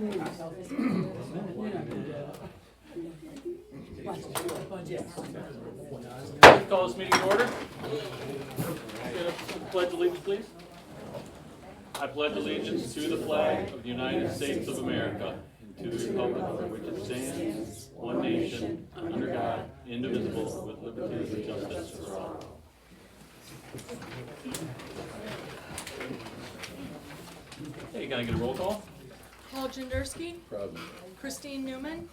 Call this meeting to order. Get up, pledge allegiance, please. I pledge allegiance to the flag of the United States of America and to the republic for which it stands, one nation, under God, indivisible, with liberty and justice for all. Hey, can I get a roll call? Paul Jenderski, Present. Christine Newman,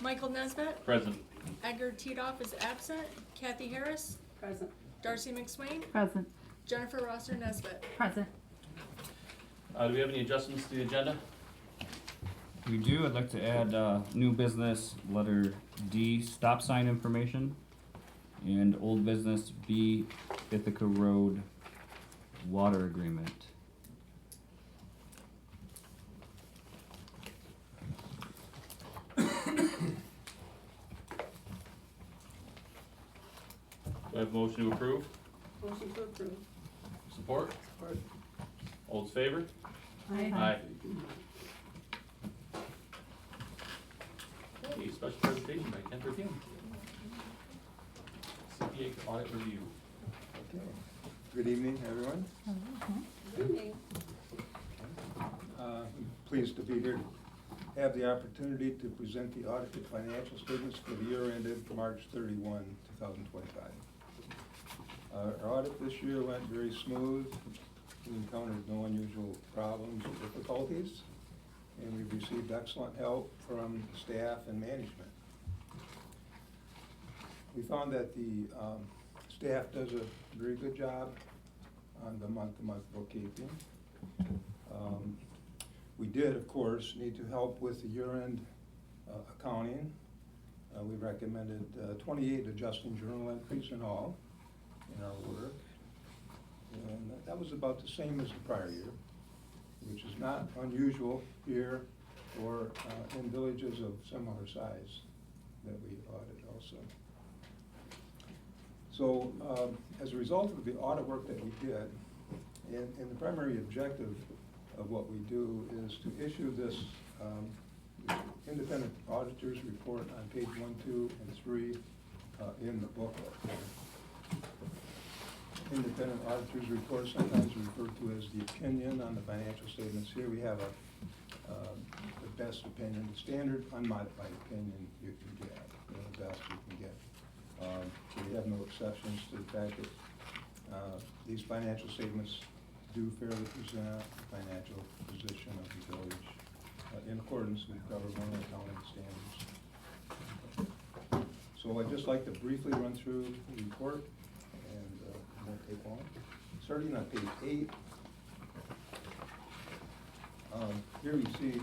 Michael Nesbitt, Present. Edgar Titoff is absent, Kathy Harris, Present. Darcy McSwain, Present. Jennifer Rosser Nesbitt. Present. Do we have any adjustments to the agenda? We do. I'd like to add new business, letter D, stop sign information, and old business B, Ithaca Road water agreement. Do I have a motion to approve? Motion to approve. Support? All in favor? Aye. Aye. Okay, special presentation by Ken Perfume. CPA audit review. Okay. Good evening, everyone. I'm pleased to be here to have the opportunity to present the audited financial statements for the year ended March 31, 2025. Our audit this year went very smooth. We encountered no unusual problems or difficulties, and we've received excellent help from staff and management. We found that the staff does a very good job on the month-to-month bookkeeping. We did, of course, need to help with the year-end accounting. We recommended 28 adjusting journal entries in all in our work. And that was about the same as the prior year, which is not unusual here or in villages of similar size that we audit also. So as a result of the audit work that we did, and the primary objective of what we do is to issue this independent auditor's report on page 1, 2, and 3 in the booklet. Independent auditor's report, sometimes referred to as the opinion on the financial statements. Here we have the best opinion, the standard unmodified opinion you can get, the best you can get. So we have no exceptions to the fact that these financial statements do fairly present the financial position of the village in accordance with governmental accounting standards. So I'd just like to briefly run through the report, and it won't take long. Starting on page 8, here you see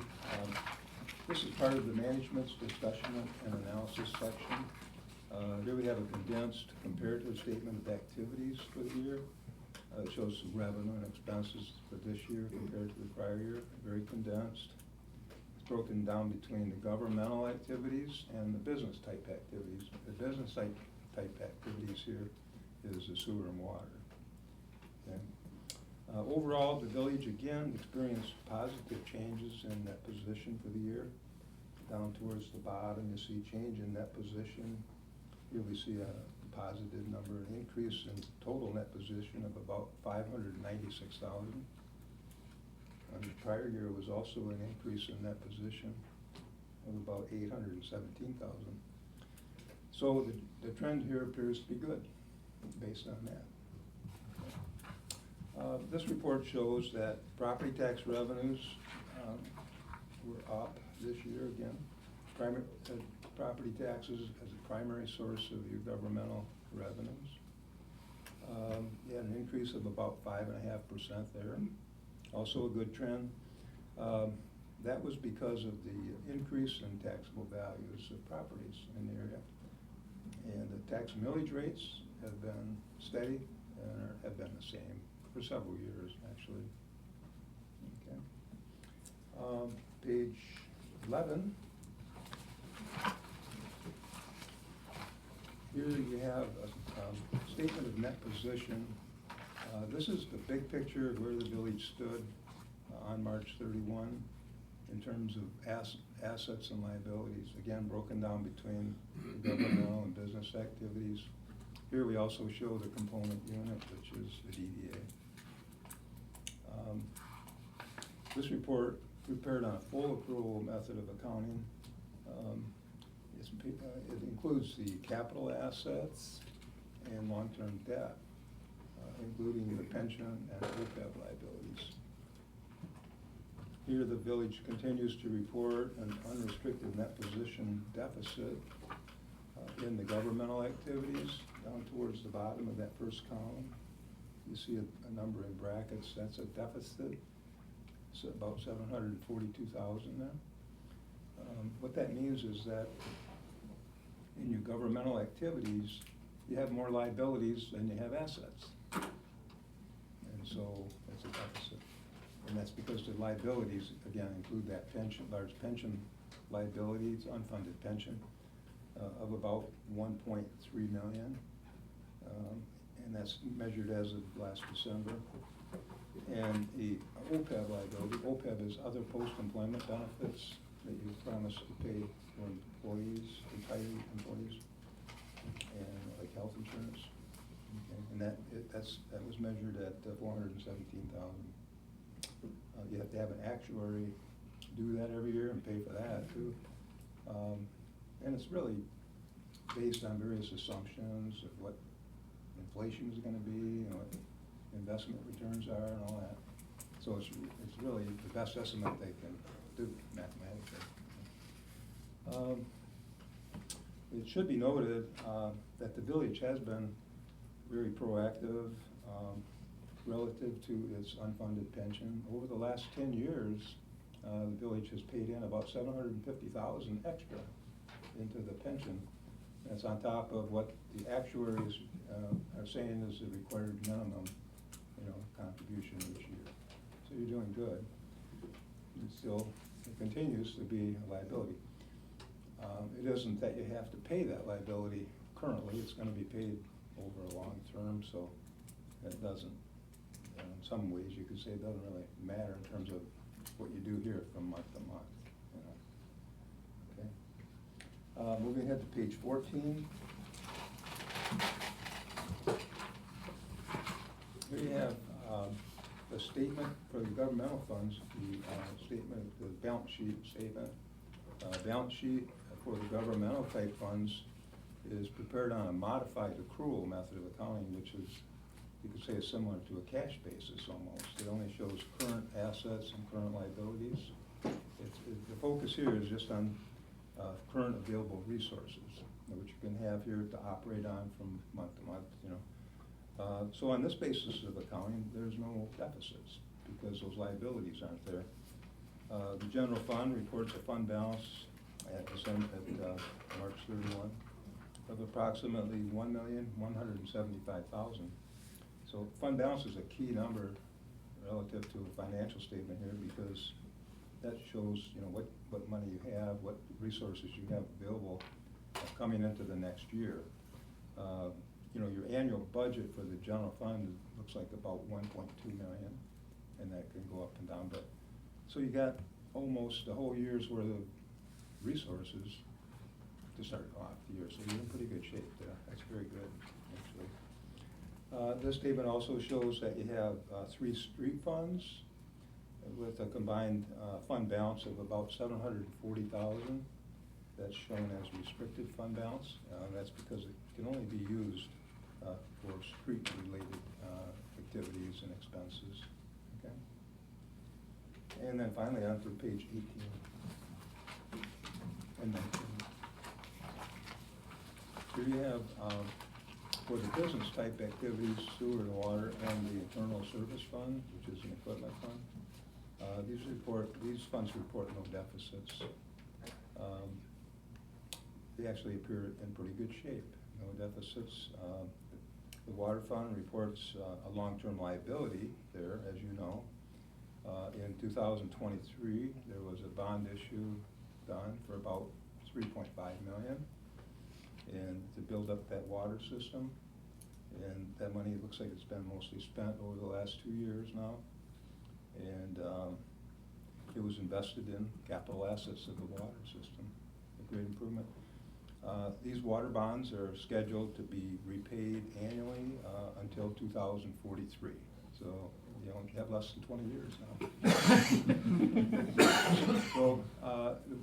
this is part of the management's discussion and analysis section. Here we have a condensed comparative statement of activities for the year. It shows the revenue and expenses for this year compared to the prior year, very condensed. It's broken down between the governmental activities and the business type activities. The business type activities here is the sewer and water. Okay. Overall, the village again experienced positive changes in net position for the year. Down towards the bottom, you see change in net position. Here we see a positive number, an increase in total net position of about $596,000. The prior year was also an increase in net position of about $817,000. So the trend here appears to be good based on that. This report shows that property tax revenues were up this year again. Property taxes as a primary source of your governmental revenues. You had an increase of about 5.5% there. Also a good trend. That was because of the increase in taxable values of properties in the area. And the tax millage rates have been steady and have been the same for several years, actually. Okay. Page 11. Here you have a statement of net position. This is the big picture of where the village stood on March 31. in terms of assets and liabilities, again, broken down between governmental and business activities. Here we also show the component unit, which is the DDA. This report, prepared on a full accrual method of accounting, it includes the capital assets and long-term debt, including the pension and OPEB liabilities. Here, the village continues to report an unrestricted net position deficit in the governmental activities, down towards the bottom of that first column. You see a number in brackets, that's a deficit. It's about 742,000 there. What that means is that in your governmental activities, you have more liabilities than you have assets. And so that's a deficit. And that's because the liabilities, again, include that pension, large pension liabilities, unfunded pension, of about 1.3 million. And that's measured as of last December. And the OPEB liability, OPEB is other post-employment benefits that you promise to pay for employees, retiree employees, and like health insurance. Okay. And that was measured at 417,000. You have to have an actuary do that every year and pay for that too. And it's really based on various assumptions of what inflation is going to be, you know, what investment returns are and all that. So it's really the best estimate they can do mathematically. It should be noted that the village has been very proactive relative to its unfunded pension. Over the last 10 years, the village has paid in about 750,000 extra into the pension. That's on top of what the actuaries are saying is the required minimum, contribution each year. So you're doing good. It continues to be a liability. It isn't that you have to pay that liability currently. It's going to be paid over a long term, so that doesn't, in some ways you could say it doesn't really matter in terms of what you do here from month to month. Okay. Moving ahead to page 14. Here you have a statement for the governmental funds, the statement, the balance sheet statement. Balance sheet for the governmental type funds is prepared on a modified accrual method of accounting, which is, you could say, is similar to a cash basis almost. It only shows current assets and current liabilities. The focus here is just on current available resources, which you can have here to operate on from month to month, So on this basis of accounting, there's no deficits because those liabilities aren't there. The general fund reports a fund balance at March 31 of approximately 1,175,000. So fund balance is a key number relative to a financial statement here because that shows what money you have, what resources you have available coming into the next year. Your annual budget for the general fund looks like about 1.2 million, and that can go up and down. But so you got almost a whole year's worth of resources to start off the year. So you're in pretty good shape there. That's very good, actually. This statement also shows that you have 3 street funds with a combined fund balance of about 740,000. That's shown as restricted fund balance. That's because it can only be used for street-related activities and expenses. Okay. And then finally, on to page 18 and 19. Here you have for the business type activities, sewer and water, and the internal service fund, which is an equipment fund. These funds report no deficits. They actually appear in pretty good shape, no deficits. The water fund reports a long-term liability there, as you know. In 2023, there was a bond issue done for about 3.5 million, and to build up that water system. And that money looks like it's been mostly spent over the last 2 years now. And it was invested in capital assets of the water system, a great improvement. These water bonds are scheduled to be repaid annually until 2043. So you only have less than 20 years now. So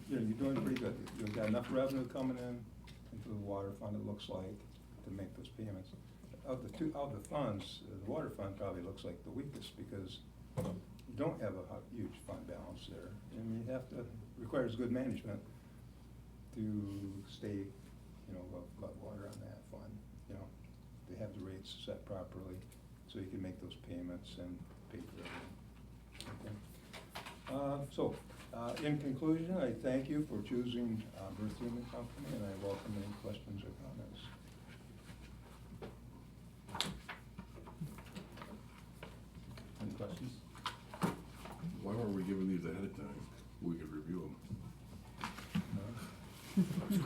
you're doing pretty good. You've got enough revenue coming in into the water fund, it looks like, to make those payments. Of the funds, the water fund probably looks like the weakest because you don't have a huge fund balance there, and you have to, requires good management to stay, above water on that fund. They have the rates set properly, so you can make those payments and pay for everything. Okay. In conclusion, I thank you for choosing Berth Human Company, and I welcome any questions or comments. Any questions? Why weren't we given these ahead of time? We could review them.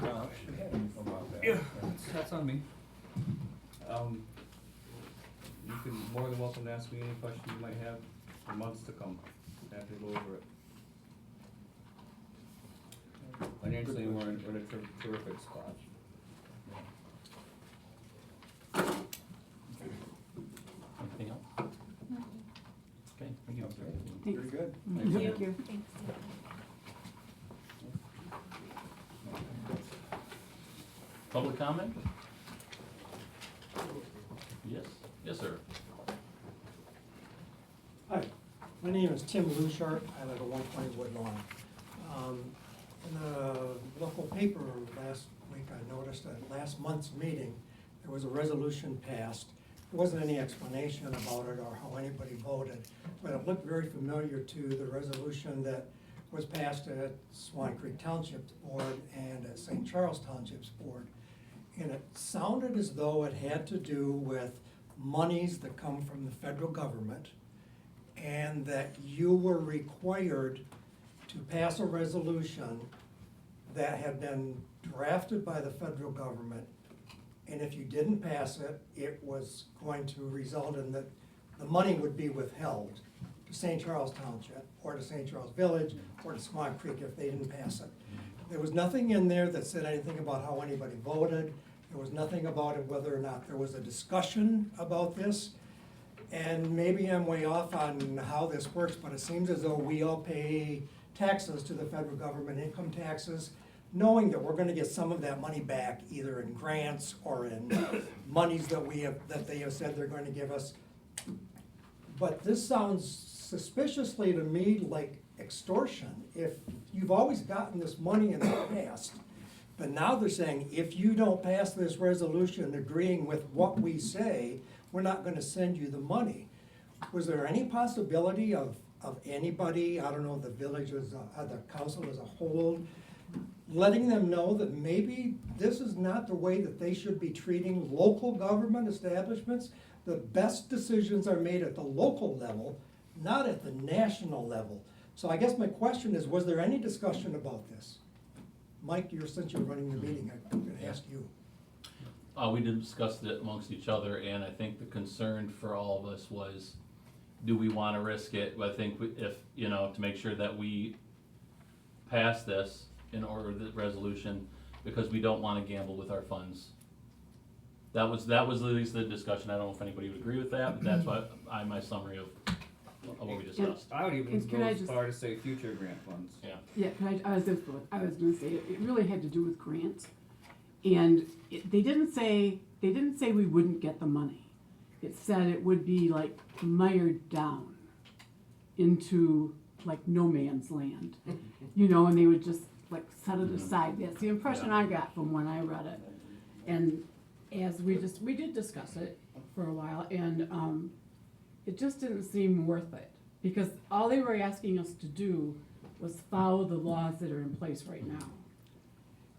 Well, should have anything about that. Yeah, that's on me. You can more than welcome to ask me any questions you might have for months to come. Happy to go over it. Financially, we're in a terrific spot. Anything else? Okay, thank you. Okay, very good. Thank you. Public comment? Yes, yes, sir. Hi, my name is Tim Lushart. I live at 120 Woodlawn. In the local paper last week, I noticed at last month's meeting, there was a resolution passed. There wasn't any explanation about it or how anybody voted, but it looked very familiar to the resolution that was passed at Swan Creek Township's board and at St. Charles Township's board. And it sounded as though it had to do with monies that come from the federal government, and that you were required to pass a resolution that had been drafted by the federal government. And if you didn't pass it, it was going to result in that the money would be withheld to St. Charles Township, or to St. Charles Village, or to Swan Creek if they didn't pass it. There was nothing in there that said anything about how anybody voted. There was nothing about it whether or not there was a discussion about this. And maybe I'm way off on how this works, but it seems as though we all pay taxes to the federal government, income taxes, knowing that we're gonna get some of that money back, either in grants or in monies that they have said they're going to give us. But this sounds suspiciously to me like extortion. If you've always gotten this money in the past, but now they're saying, if you don't pass this resolution agreeing with what we say, we're not gonna send you the money. Was there any possibility of anybody, I don't know, the village as the council as a whole, letting them know that maybe this is not the way that they should be treating local government establishments? The best decisions are made at the local level, not at the national level. So I guess my question is, was there any discussion about this? Mike, since you're running the meeting, I'm gonna ask you. We did discuss it amongst each other, and I think the concern for all of us was, do we wanna risk it? I think if, to make sure that we pass this in order the resolution, because we don't wanna gamble with our funds. That was at least the discussion. I don't know if anybody would agree with that, but that's my summary of what we discussed. I would even And go can I as just- far to say future grant funds. Yeah. Yeah, I was gonna say, it really had to do with grants. And they didn't say we wouldn't get the money. It said it would be like mired down into like no man's land. And they would just like set it aside. That's the impression I got from when I read it. And as we did discuss it for a while, and it just didn't seem worth it. Because all they were asking us to do was follow the laws that are in place right now.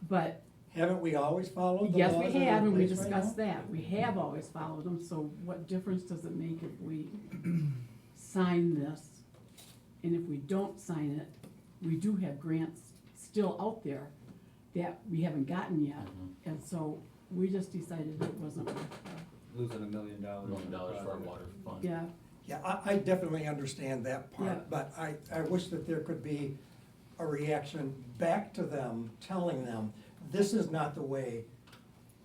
But Haven't we always followed the yes, laws we that are have, in and we place right discussed now? that. We have always followed them, so what difference does it make if we sign this? And if we don't sign it, we do have grants still out there that we haven't gotten yet. And so we just decided it wasn't worth it. Losing $1 million. $1 million for our water fund. Yeah, Yeah, I definitely understand that Yeah. part, but I wish that there could be a reaction back to them, telling them, this is not the way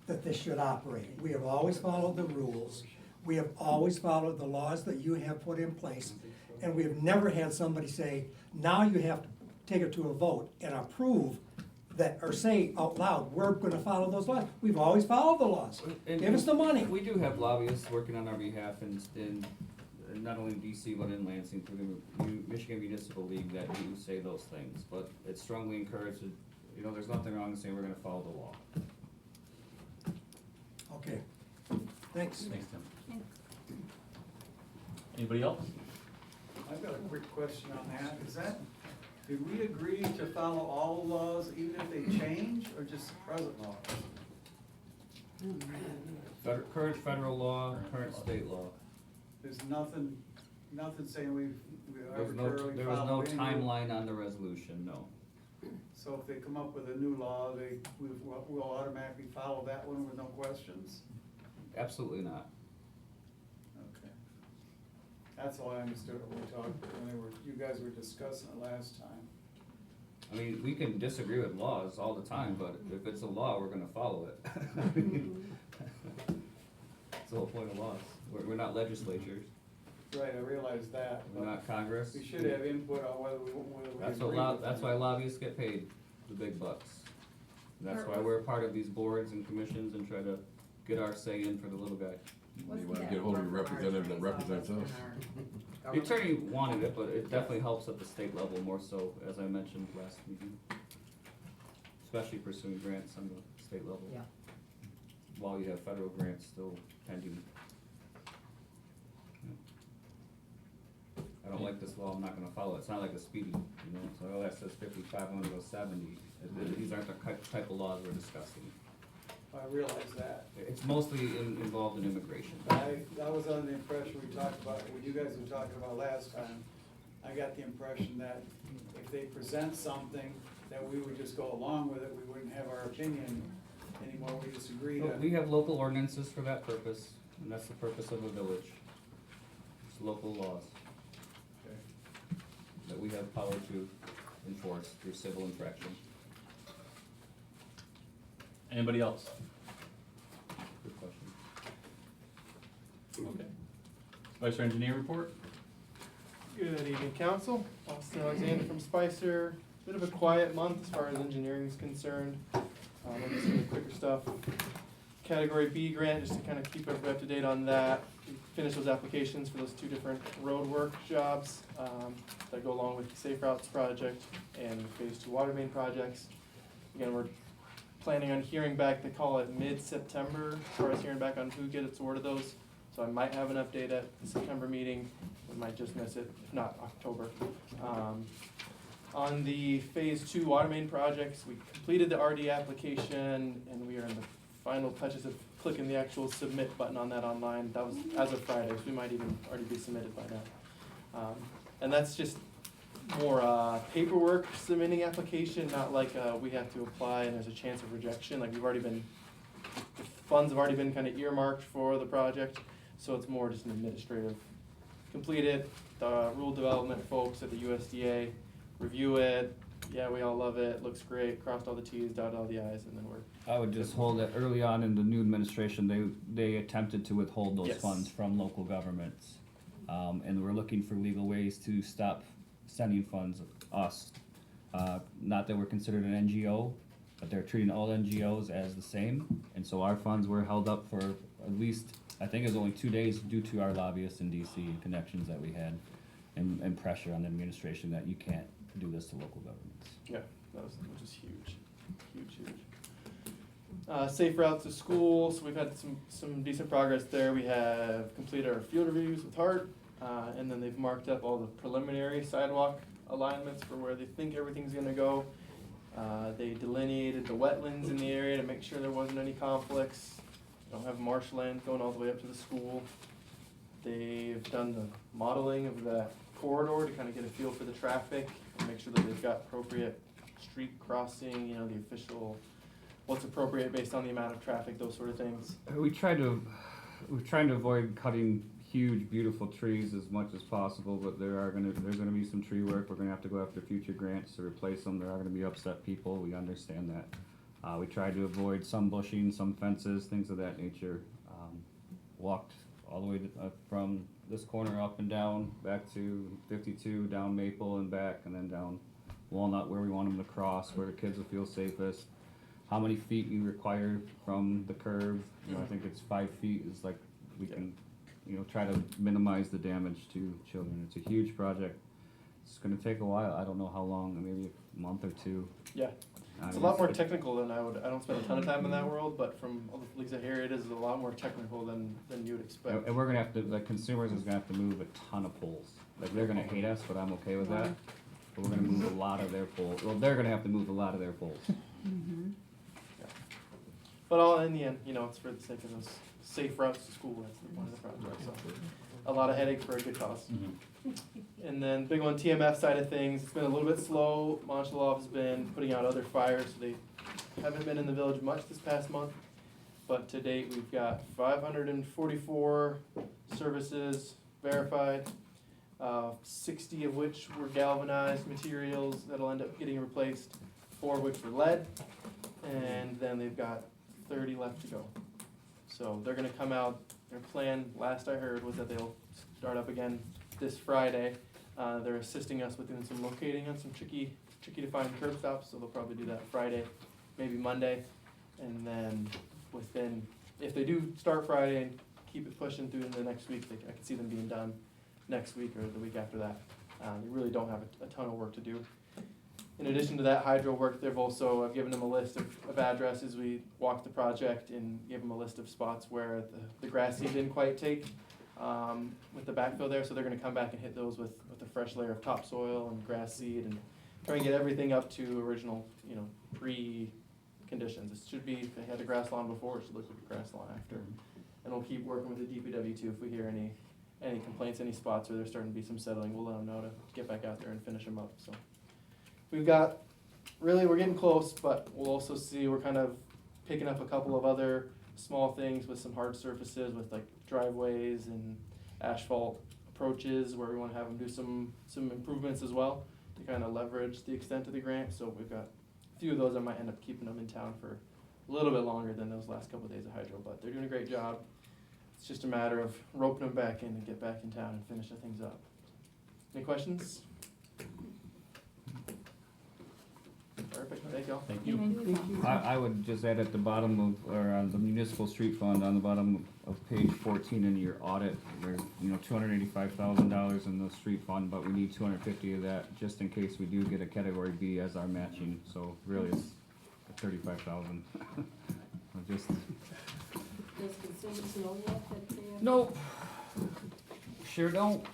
that this should operate. We have always followed the rules, we have always followed the laws that you have put in place, and we have never had somebody say, now you have to take it to a vote and approve that, or say out loud, we're gonna follow those laws. We've always followed the laws. And Give us the money. We do have lobbyists working on our behalf in not only in DC, but in Lansing, through the Michigan Municipal League that do say those things. But it's strongly encouraged, you know, there's nothing wrong in saying we're gonna follow the law. Okay, thanks. Thanks, Tim. Anybody else? I've got a quick question on that. Is that, did we agree to follow all the laws even if they change, or just the present laws? Current federal law, current state law. There's nothing saying we There was arbitrarily no follow any. timeline on the resolution, no. So if they come up with a new law, we'll automatically follow that one with no questions? Absolutely not. Okay. That's all I understood when we talked, you guys were discussing it last time. I mean, we can disagree with laws all the time, but if it's a law, we're gonna follow it. That's the whole point of laws. We're not legislatures, Right, I realize that, we're but not Congress. we should have input on whether we That's agree what with that's them. why lobbyists get paid the big bucks. That's why we're a part of these boards and commissions and try to get our say in for the little guy. You wanna get hold of your representative that represents us. The attorney wanted it, but it definitely helps at the state level more so, as I mentioned last meeting. Especially pursuing grants on the state level. Yeah. While you have federal grants still pending. I don't like this law, I'm not gonna follow it. It's not like a speeding, you know, so, oh, that says 55, I'm gonna go 70. These aren't the type of laws we're discussing. I realize that. It's mostly involved in immigration. I was under the impression we talked about, what you guys were talking about last time, I got the impression that if they present something, that we would just go along with it, we wouldn't have our opinion anymore, we just agree to. We have local ordinances for that purpose, and that's the purpose of a village. It's local laws Okay. that we have power to enforce through civil infraction. Anybody else? Good question. Okay. Vice Engineer report? Good evening, council. Austin Alexander from Spicer. Bit of a quiet month as far as engineering is concerned. Let me see the quicker stuff. Category B grant, just to kind of keep everybody up to date on that. We finished those applications for those two different road work jobs that go along with the Safe Routes project and Phase 2 water main projects. Again, we're planning on hearing back, they call it mid-September, as far as hearing back on who gets awarded those. So I might have an update at the September meeting, we might just miss it, if not October. On the Phase 2 water main projects, we completed the RD application and we are in the final touches of clicking the actual submit button on that online. That was as of Friday, so we might even already be submitted by now. And that's just more paperwork submitting application, not like we have to apply and there's a chance of rejection. Like we've already been, the funds have already been kind of earmarked for the project, so it's more just an administrative. Complete it, the rule development folks at the USDA review it. Yeah, we all love it, looks great, crossed all the T's, dotted all the I's, and then we're. I would just hold that early on in the new administration, they attempted to withhold those Yes. funds from local governments. And we're looking for legal ways to stop sending funds us. Not that we're considered an NGO, but they're treating all NGOs as the same. And so our funds were held up for at least, I think it was only 2 days due to our lobbyists in DC and connections that we had and pressure on the administration that you can't do this to local governments. Yeah, which is huge, huge. Safe routes to school, so we've had some decent progress there. We have completed our field reviews with Hart, and then they've marked up all the preliminary sidewalk alignments for where they think everything's gonna go. They delineated the wetlands in the area to make sure there wasn't any conflicts. Don't have marshland going all the way up to the school. They've done the modeling of that corridor to kind of get a feel for the traffic and make sure that they've got appropriate street crossing, you know, the official, what's appropriate based on the amount of traffic, those sort of things. We're trying to avoid cutting huge, beautiful trees as much as possible, but there's gonna be some tree work. We're gonna have to go after future grants to replace them. There are gonna be upset people. We understand that. We tried to avoid some bushing, some fences, things of that nature. Walked all the way from this corner up and down, back to 52, down Maple and back, and then down Walnut where we want them to cross, where the kids will feel safest. How many feet you require from the curb, I think it's 5 feet is like, we can, try to minimize the damage to children. It's a huge project. It's gonna take a while, I don't know how long, maybe a month or two. Yeah. It's a lot more technical than I don't spend a ton of time in that world, but from all the leagues I hear, it is a lot more technical than you would expect. And we're gonna have to, like, consumers is gonna have to move a ton of poles. Like, they're gonna hate us, but I'm okay with that. But we're gonna move a lot of their poles, well, they're gonna have to move a lot of their poles. But all in the end, it's for the sake of those safe routes to school. That's the point of the project. So a lot of headache for a good cause. And then big one, TMF side of things. It's been a little bit slow. Monchelov's been putting out other fires. So they haven't been in the village much this past month. But to date, we've got 544 services verified, 60 of which were galvanized materials that'll end up getting replaced, 4 of which were lead, and then they've got 30 left to go. So they're gonna come out, their plan, last I heard, was that they'll start up again this Friday. They're assisting us with doing some locating on some tricky to find curb stops, so they'll probably do that Friday, maybe Monday. And then if they do start Friday and keep it pushing through into the next week, I can see them being done next week or the week after that. They really don't have a ton of work to do. In addition to that hydro work, I've given them a list of addresses. We walked the project and gave them a list of spots where the grass seed didn't quite take with the backfill there. So they're gonna come back and hit those with a fresh layer of topsoil and grass seed and try and get everything up to original, pre-conditions. It should be, if they had a grass lawn before, it should look like a grass lawn after. And we'll keep working with the DPW too. If we hear any complaints, any spots where there's starting to be some settling, we'll let them know to get back out there and finish them up. So we're getting close, but we'll also see, we're kind of picking up a couple of other small things with some hard surfaces with like driveways and asphalt approaches where we want to have them do some improvements as well to kind of leverage the extent of the grant. So we've got a few of those. I might end up keeping them in town for a little bit longer than those last couple of days of hydro, but they're doing a great job. It's just a matter of roping them back in and get back in town and finishing things up. Any questions? Perfect, thank y'all. Thank you. Thank you. I would just add at the bottom or on the municipal street fund, on the bottom of page 14 in your audit, there's, $285,000 in the street fund, but we need 250 of that just in case we do get a category B as our matching, so really it's 35,000. Just. Does consumers know yet that they have? Nope. Sure don't.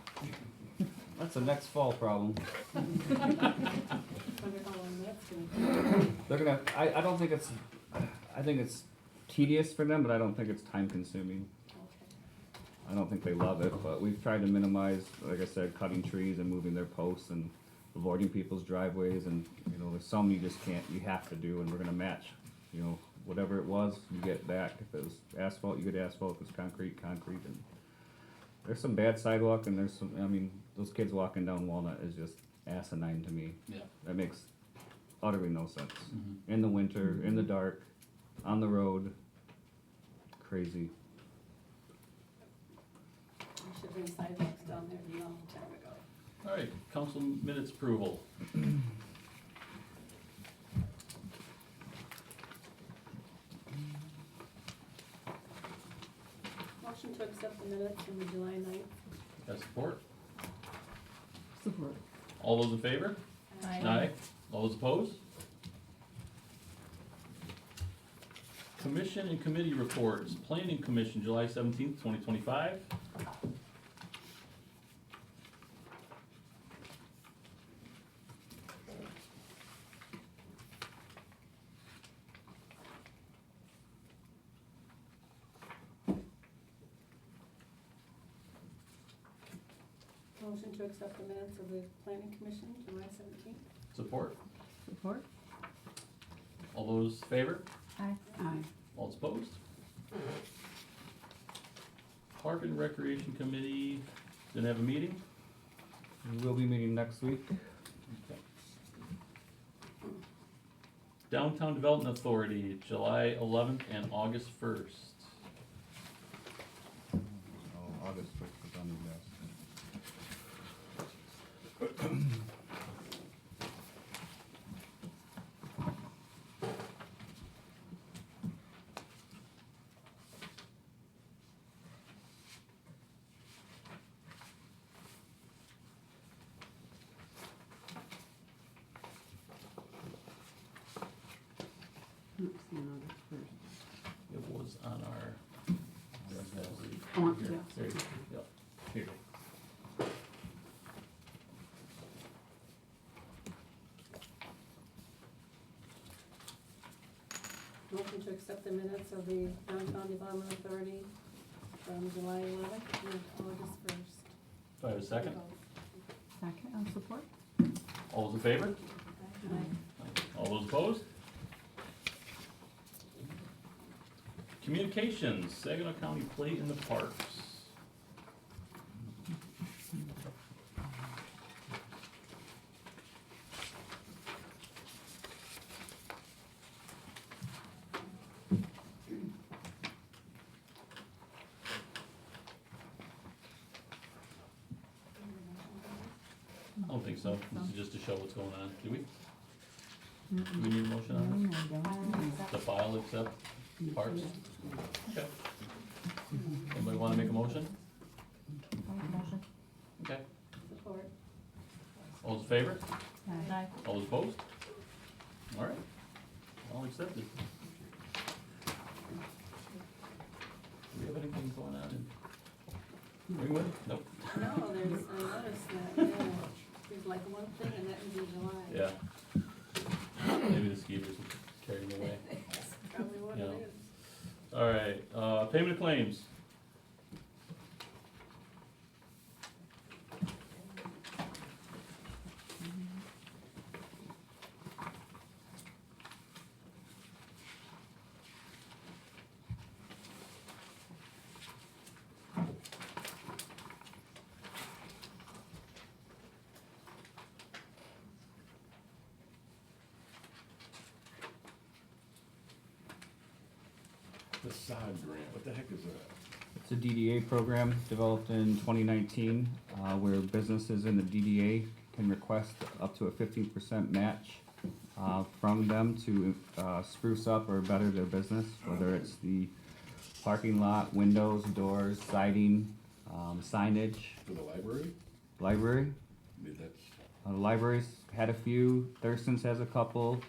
That's a next fall problem. Wonder how long that's gonna take. They're gonna, I think it's tedious for them, but I don't think it's time consuming. I don't think they love it, but we've tried to minimize, like I said, cutting trees and moving their posts and avoiding people's driveways, and, there's some you just can't, you have to do, and we're gonna match, whatever it was, you get back. If it was asphalt, you get asphalt. If it's concrete, and there's some bad sidewalk, and there's some, those kids walking down Walnut is just asinine to me. Yeah. That makes utterly no sense. In the winter, in the dark, on the road, crazy. We should bring sidewalks down there a long time ago. All right, council minutes approval. Motion to accept the minutes from the July 9th. Got support? Support. All those in favor? Aye. All those opposed? Commission and committee reports. Planning Commission, July 17th, 2025. Motion to accept the minutes of the Planning Commission, July 17th. Support? Support. All those in favor? Aye. All those opposed? Park and Recreation Committee didn't have a meeting? We will be meeting next week. Downtown Development Authority, July 11th and August 1st. Oh, August first is on the list. Oops, no, that's first. It was on our. Oh, Here, yeah. there you go. Yep. Here. Motion to accept the minutes of the Downtown Development Authority from July 11th and August 1st. Do I have a second? Second, I'll support. All those in favor? Aye. All those opposed? Communications, Saginaw County Plate in the Parks. I don't think so. This is just to show what's going on. Do we? Do we need a motion on this? The file accept parts? Okay. Anybody wanna make a motion? Okay. Support. All those in favor? Aye. All those opposed? All right. All accepted. Do we have anything going on in Ringwood? Nope. No, I noticed that, yeah, there's like one thing and that was in July. Yeah. Maybe the skeevers will carry them away. Probably what Yeah. it is. All right, payment of claims. The sod grant, what the heck is that? It's a DDA program developed in 2019, where businesses in the DDA can request up to a 15% match from them to spruce up or better their business, whether it's the parking lot, windows, doors, siding, signage, For the library? library. I mean, that's, The library's had a few, Thurston's has a couple,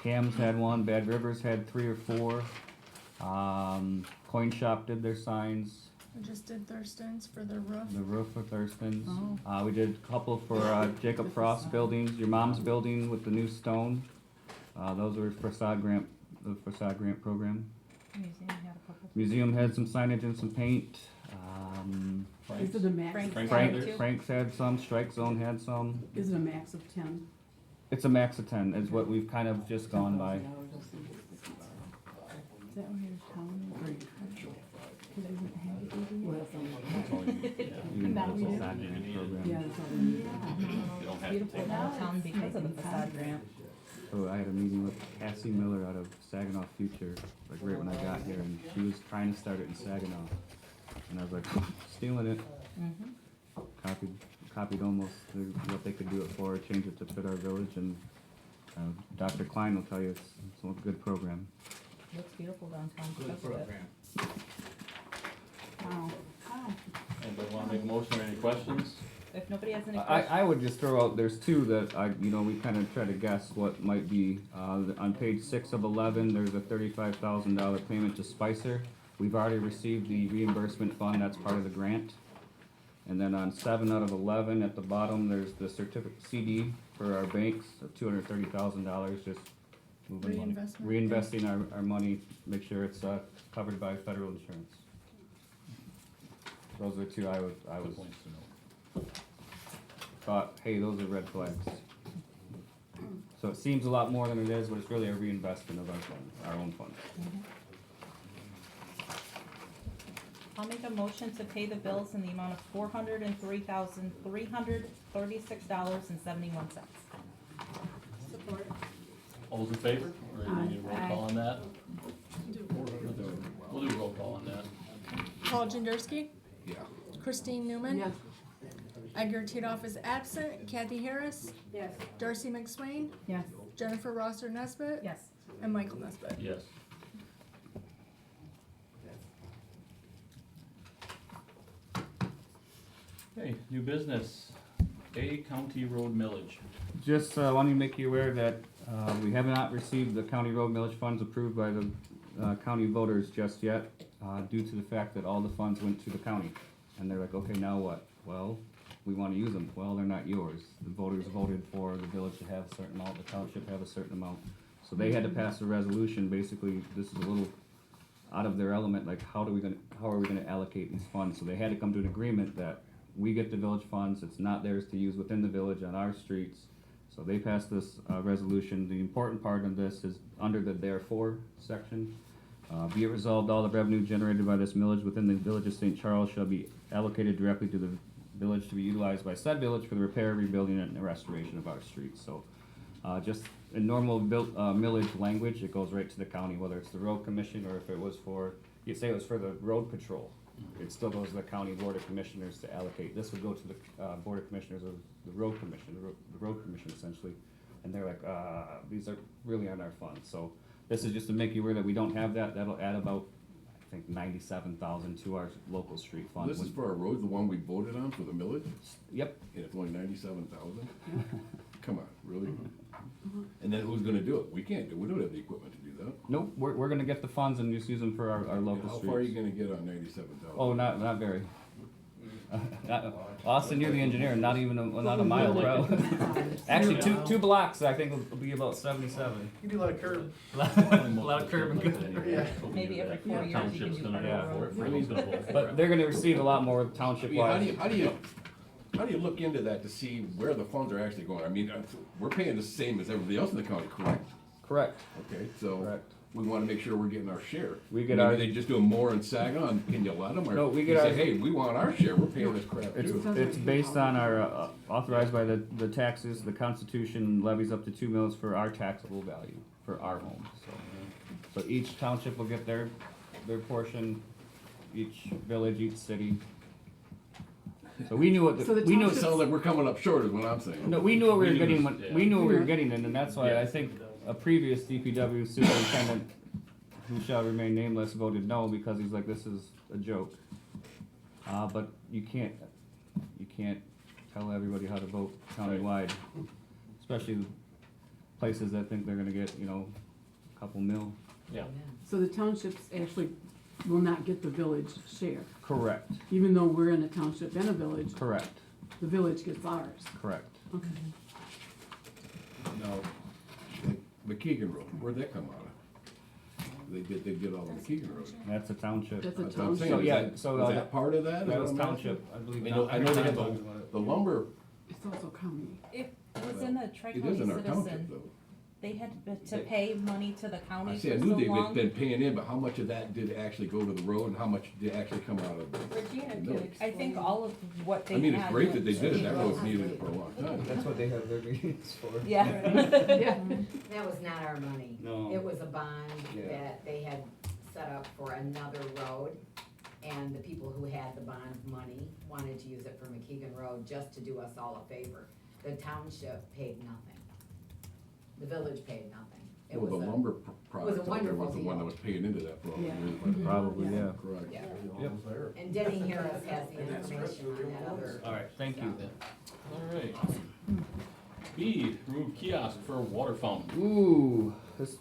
Cam's had one, Bad Rivers had 3 or 4. Coin Shop did their signs, We just did Thurston's for the roof. the roof for Thurston's. Oh. We did a couple for Jacob Frost buildings, your mom's building with the new stone. Those were facade grant, the facade grant program. Museum had some signage and some paint. Is it a max? Frank's had some, Strike Zone had some. Is it a max of 10? It's a max of 10, is what we've kind of just gone by. Is that where your town is? Because it doesn't have it either? Well, it's on Even though it's a facade program. Yeah, it's all in You don't have to Beautiful take downtown because of the facade grant. So I had a meeting with Cassie Miller out of Saginaw Future, like right when I got here, and she was trying to start it in Saginaw. And I was like, stealing it. Copied almost what they could do it for, change it to fit our village, and Dr. Klein will tell you it's a good program. Looks beautiful downtown. Good program. Wow. Anybody wanna make a motion or any questions? If nobody has any I would just throw out, there's 2 that we kind of try to guess what might be. On page 6 of 11, there's a $35,000 payment to Spicer. We've already received the reimbursement fund, that's part of the grant. And then on 7 out of 11, at the bottom, there's the certificate CD for our banks of $230,000, just moving money. Reinvestment. Reinvesting our money, make sure it's covered by federal insurance. Those are 2 I was Good points to know. thought, hey, those are red flags. So it seems a lot more than it is, but it's really a reinvestment of our funds, our own funds. I'll make a motion to pay the bills in the amount of $403,336.71. Support. All those in favor? Or do we need a roll Aye. call on that? We'll do a roll call on that. Paul Jenderski, Yeah. Christine Newman. Yes. Edgar Titoff is absent, Kathy Harris, Yes. Darcy McSwain, Yes. Jennifer Rosser Nesbit, Yes. and Michael Nesbit. Yes. Okay, new business, A County Road Millage. Just wanting to make you aware that we have not received the county road millage funds approved by the county voters just yet, due to the fact that all the funds went to the county. And they're like, okay, now what? Well, we want to use them. Well, they're not yours. The voters voted for the village to have a certain amount, the township have a certain amount. So they had to pass a resolution, basically, this is a little out of their element, like how are we gonna allocate these funds? So they had to come to an agreement that we get the village funds, it's not theirs to use within the village on our streets. So they passed this resolution. The important part of this is under the therefore section. Be it resolved, all the revenue generated by this millage within the village of St. Charles shall be allocated directly to the village to be utilized by said village for the repair, rebuilding, and restoration of our streets. So just in normal millage language, it goes right to the county, whether it's the road commission or if it was for, you'd say it was for the road patrol. It still goes to the county board of commissioners to allocate. This would go to the board of commissioners of the road commission, the road commission essentially. And they're like, these are really aren't our funds. So this is just to make you aware that we don't have that. That'll add about, I think, 97,000 to our local street fund. This is for our road, the one we voted on for the millage, Yep. and it's only 97,000? Come on, really? And then who's gonna do it? We can't do, we don't have the equipment to do that. Nope, we're gonna get the funds and just use them for our local How streets. far are you gonna get on 97,000? Oh, not very. Austin, you're the engineer, not even not a mile, bro. Actually, two blocks, I think will be about 77. You do a lot of curb. A lot of curb and good. Maybe every 4 years you can Township's do gonna federal vote for road. it, Freeman's gonna vote for it. But they're gonna receive a lot more township I mean, wise. how do you look into that to see where the funds are actually going? I mean, we're paying the same as everybody else in the county, correct? Correct. Okay, so Correct. we wanna make sure we're getting our share. We get Maybe our- they just doing more in Sagon, can you let them, or No, we you get say, our- hey, we want our share, we're paying this crap It's, too. it's based on our, authorized by the taxes, the constitution levies up to 2 mils for our taxable value, for our homes, so. So each township will get their portion, each village, each city. So we knew what, So the we knew, It sounds like we're coming up short is what I'm saying. no, we knew what we were We knew getting, this, yeah. we knew what we were getting, and that's why Yeah. I think a previous DPW superintendent, who shall remain nameless, voted no, because he's like, this is a joke. But you can't tell everybody how to vote countywide, especially places that think they're gonna get, a couple mil. Yeah. So the townships actually will not get the village share, Correct, even though we're in a township and a village, correct, the village gets ours. correct. Okay. Now, like McKeegan Road, where'd that come out of? They did all the McKeegan Road. That's a township. That's a That's what I'm saying. So, township. yeah, Is that- so, was that part of that? Is That what was I'm asking? township, I believe. I know they had the lumber, It's also county. It was in the it Tri-County is in our township Citizen. though. They had to pay money to the county I for see, I so knew they've long. been paying in, but how much of that did actually go to the road and how much did actually come out of the? Regina No. can I explain. think all of what they I mean, had. it's great that they went did to it, that the road's road. needed it for a long time. That's what they have their meetings for. Yeah. Yeah. That was not our money. No. It was a bond Yeah. that they had set up for another road, and the people who had the bond money wanted to use it for McKeegan Road just to do us all a favor. The township paid nothing. The village paid nothing. It Well, the was a- lumber product out there wonderful was the one deal. that was paying into that for all the Yeah. years. Probably, yeah. Correct. Yeah. Yep. And Denny Harris has the information on that other. All right, thank you. All right. B, remove kiosk for water fountain. Ooh,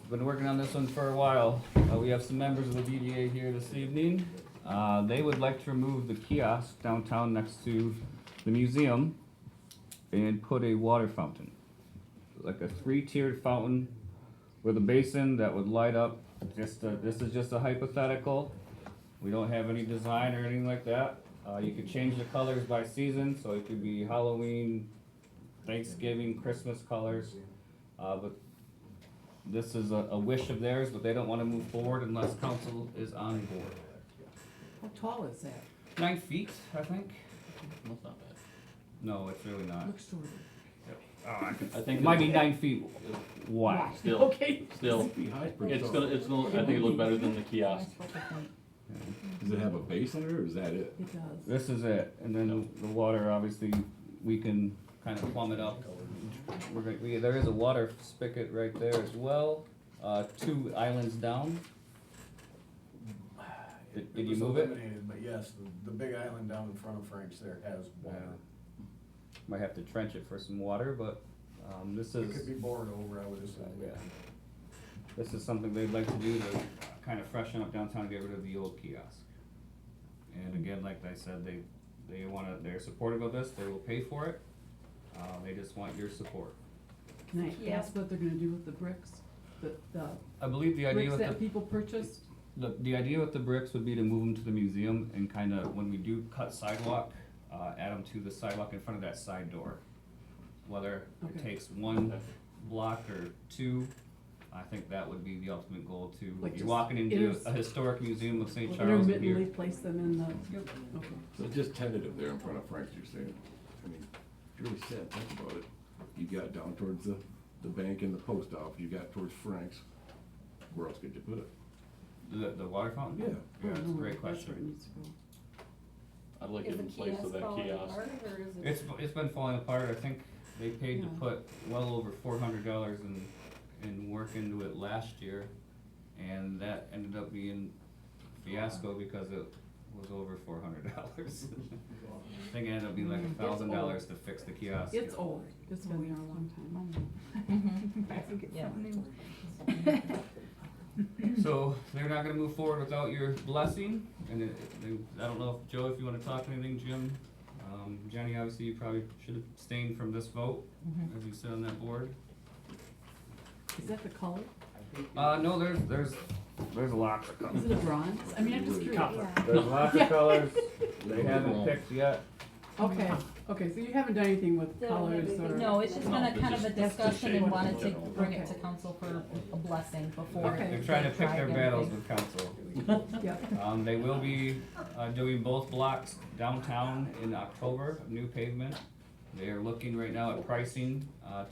been working on this one for a while. We have some members of the DDA here this evening. They would like to remove the kiosk downtown next to the museum and put a water fountain. Like a 3-tiered fountain with a basin that would light up. This is just a hypothetical. We don't have any design or anything like that. You could change the colors by season, so it could be Halloween, Thanksgiving, Christmas colors. But this is a wish of theirs, but they don't want to move forward unless council is on board. How tall is that? 9 feet, I think. That's not bad. No, it's really not. Looks shorter. I think It might be it's- 9 feet wide. Still, Okay. still, Be high, pretty it's tall. gonna, I think it'll look better than the kiosk. Does it have a base in it, or is that it? It does. This is it, and then the water, obviously, we can kind of plumb it up. There is a water spigot right there as well, 2 islands down. Did you move it? But yes, the big island down in front of Frank's there has water. Might have to trench it for some water, but, this It could is, be bored over, I would assume. yeah. This is something they'd like to do to kind of freshen up downtown, get rid of the old kiosk. And again, like I said, they're supportive of this, they will pay for it, they just want your support. Can I Yeah. ask what they're gonna do with the bricks? The I believe the idea bricks with that the, people purchased? the idea with the bricks would be to move them to the museum and kind of, when we do cut sidewalk, add them to the sidewalk in front of that side door. Whether it Okay. takes 1 block or 2, I think that would be the ultimate goal to, Like you're just walking into inters- a historic museum of St. Charles. and Intermittently you're- place them in the, okay. So just tentative there in front of Frank's, you're saying? I mean, if you really sad, think about it. You got down towards the bank and the post office, you got towards Frank's. Where else could you put it? The water fountain? Yeah. Yeah, that's a Oh, great that's where it question. needs to go. I'd like Is it the in place of that falling kiosk. apart, or is it? It's been falling apart, I think they paid to Yeah. put well over $400 in work into it last year, and that ended up being a fiasco because it was over $400. I think it ended up being like $1,000 to fix the kiosk. It's old, it's been there a long time. Yeah. So they're not gonna move forward without your blessing, and I don't know if, Joe, if you wanna talk anything, Jim. Jenny, obviously you probably should abstain from this vote, Mhm. as you sit on that board. Is that the color? No, there's lots of Is colors. it a bronze? I mean, I'm just curious. There's lots Yeah. of colors, they haven't picked yet. Okay, okay, so you haven't done anything with colors or? No, it's just been No, a kind of a that's just discussion shade. and wanted to bring it Okay. to council for a blessing before. Okay. They're trying to they pick try their battles everything. with council. Yep. They will be, doing both blocks downtown in October, new pavement. They are looking right now at pricing,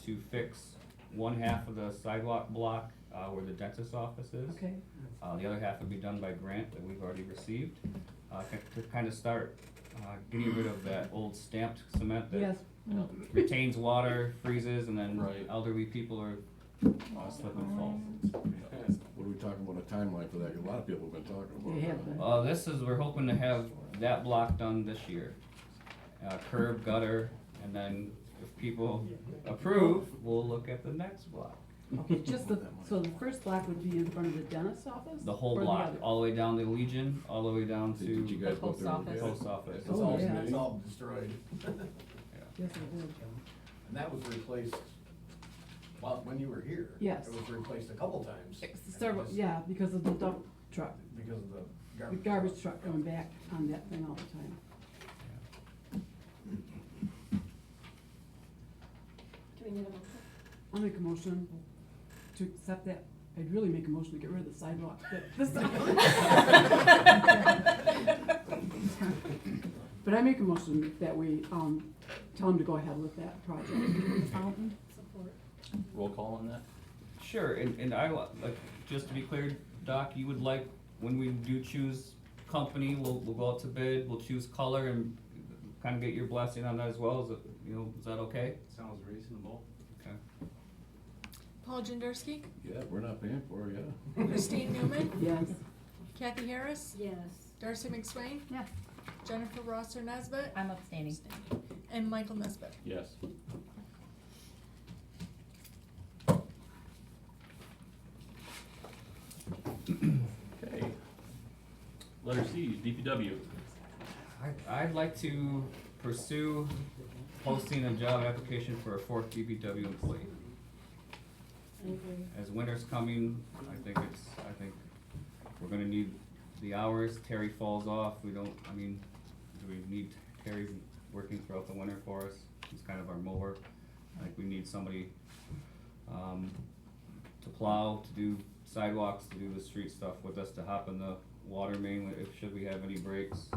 to fix 1/2 of the sidewalk block, where the dentist's office is. Okay, The other half would be done by grant that we've already received, to kind of start, getting rid of that old stamped cement that yes, retains water, freezes, and then Right. elderly people are, slip and fall. What are we talking about a timeline for that? A lot of people have been talking about they that. have been. We're hoping to have that block done this year. Curb, gutter, and then if people approve, we'll look at the next block. Okay, just so the first block would be in front of the dentist's office? The whole Or the block, other? all the way down to Legion, all the way down Did you to guys go up post there and look office. at it? post office. It's Oh, all, yeah. it's all destroyed. Yes, I did. And that was replaced, well, when you were here. Yes. It was replaced a couple times. Several, yeah, because of the dump truck, Because of the the garbage. garbage truck coming back on that thing all the time. Can we get a motion? I'll make a motion to accept that. I'd really make a motion to get rid of the sidewalk, but this. But I make a motion that we, tell them to go ahead with that project. Fountain. Support. Roll call on that? Sure, and like, just to be clear, Doc, you would like, when we do choose company, we'll go out to bid, we'll choose color and kind of get your blessing on that as well, is it, is that okay? Sounds reasonable. Okay. Paul Jenderski, Yeah, we're not paying for it, yeah. Christine Newman, Yes. Kathy Harris, Yes. Darcy McSwain, Yes. Jennifer Rosser Nesbit, I'm abstaining. and Michael Nesbit. Yes. Okay. Letter C, DPW. I'd like to pursue posting a job application for a 4th DPW employee. I agree. As winter's coming, I think we're gonna need the hours. Terry falls off, do we need Terry working throughout the winter for us? He's kind of our mower. I think we need somebody, to plow, to do sidewalks, to do the street stuff with us, to hop in the water main, if, should we have any breaks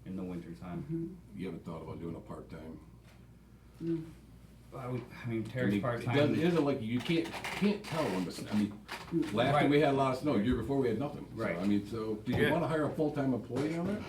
in the winter time. You haven't thought about doing a part-time? I mean, Terry's part-time. It isn't like, you can't tell when the, I mean, last time we had a lot of snow, year before we had nothing. So, Right. I mean, so, do you Yeah. wanna hire a full-time employee on that?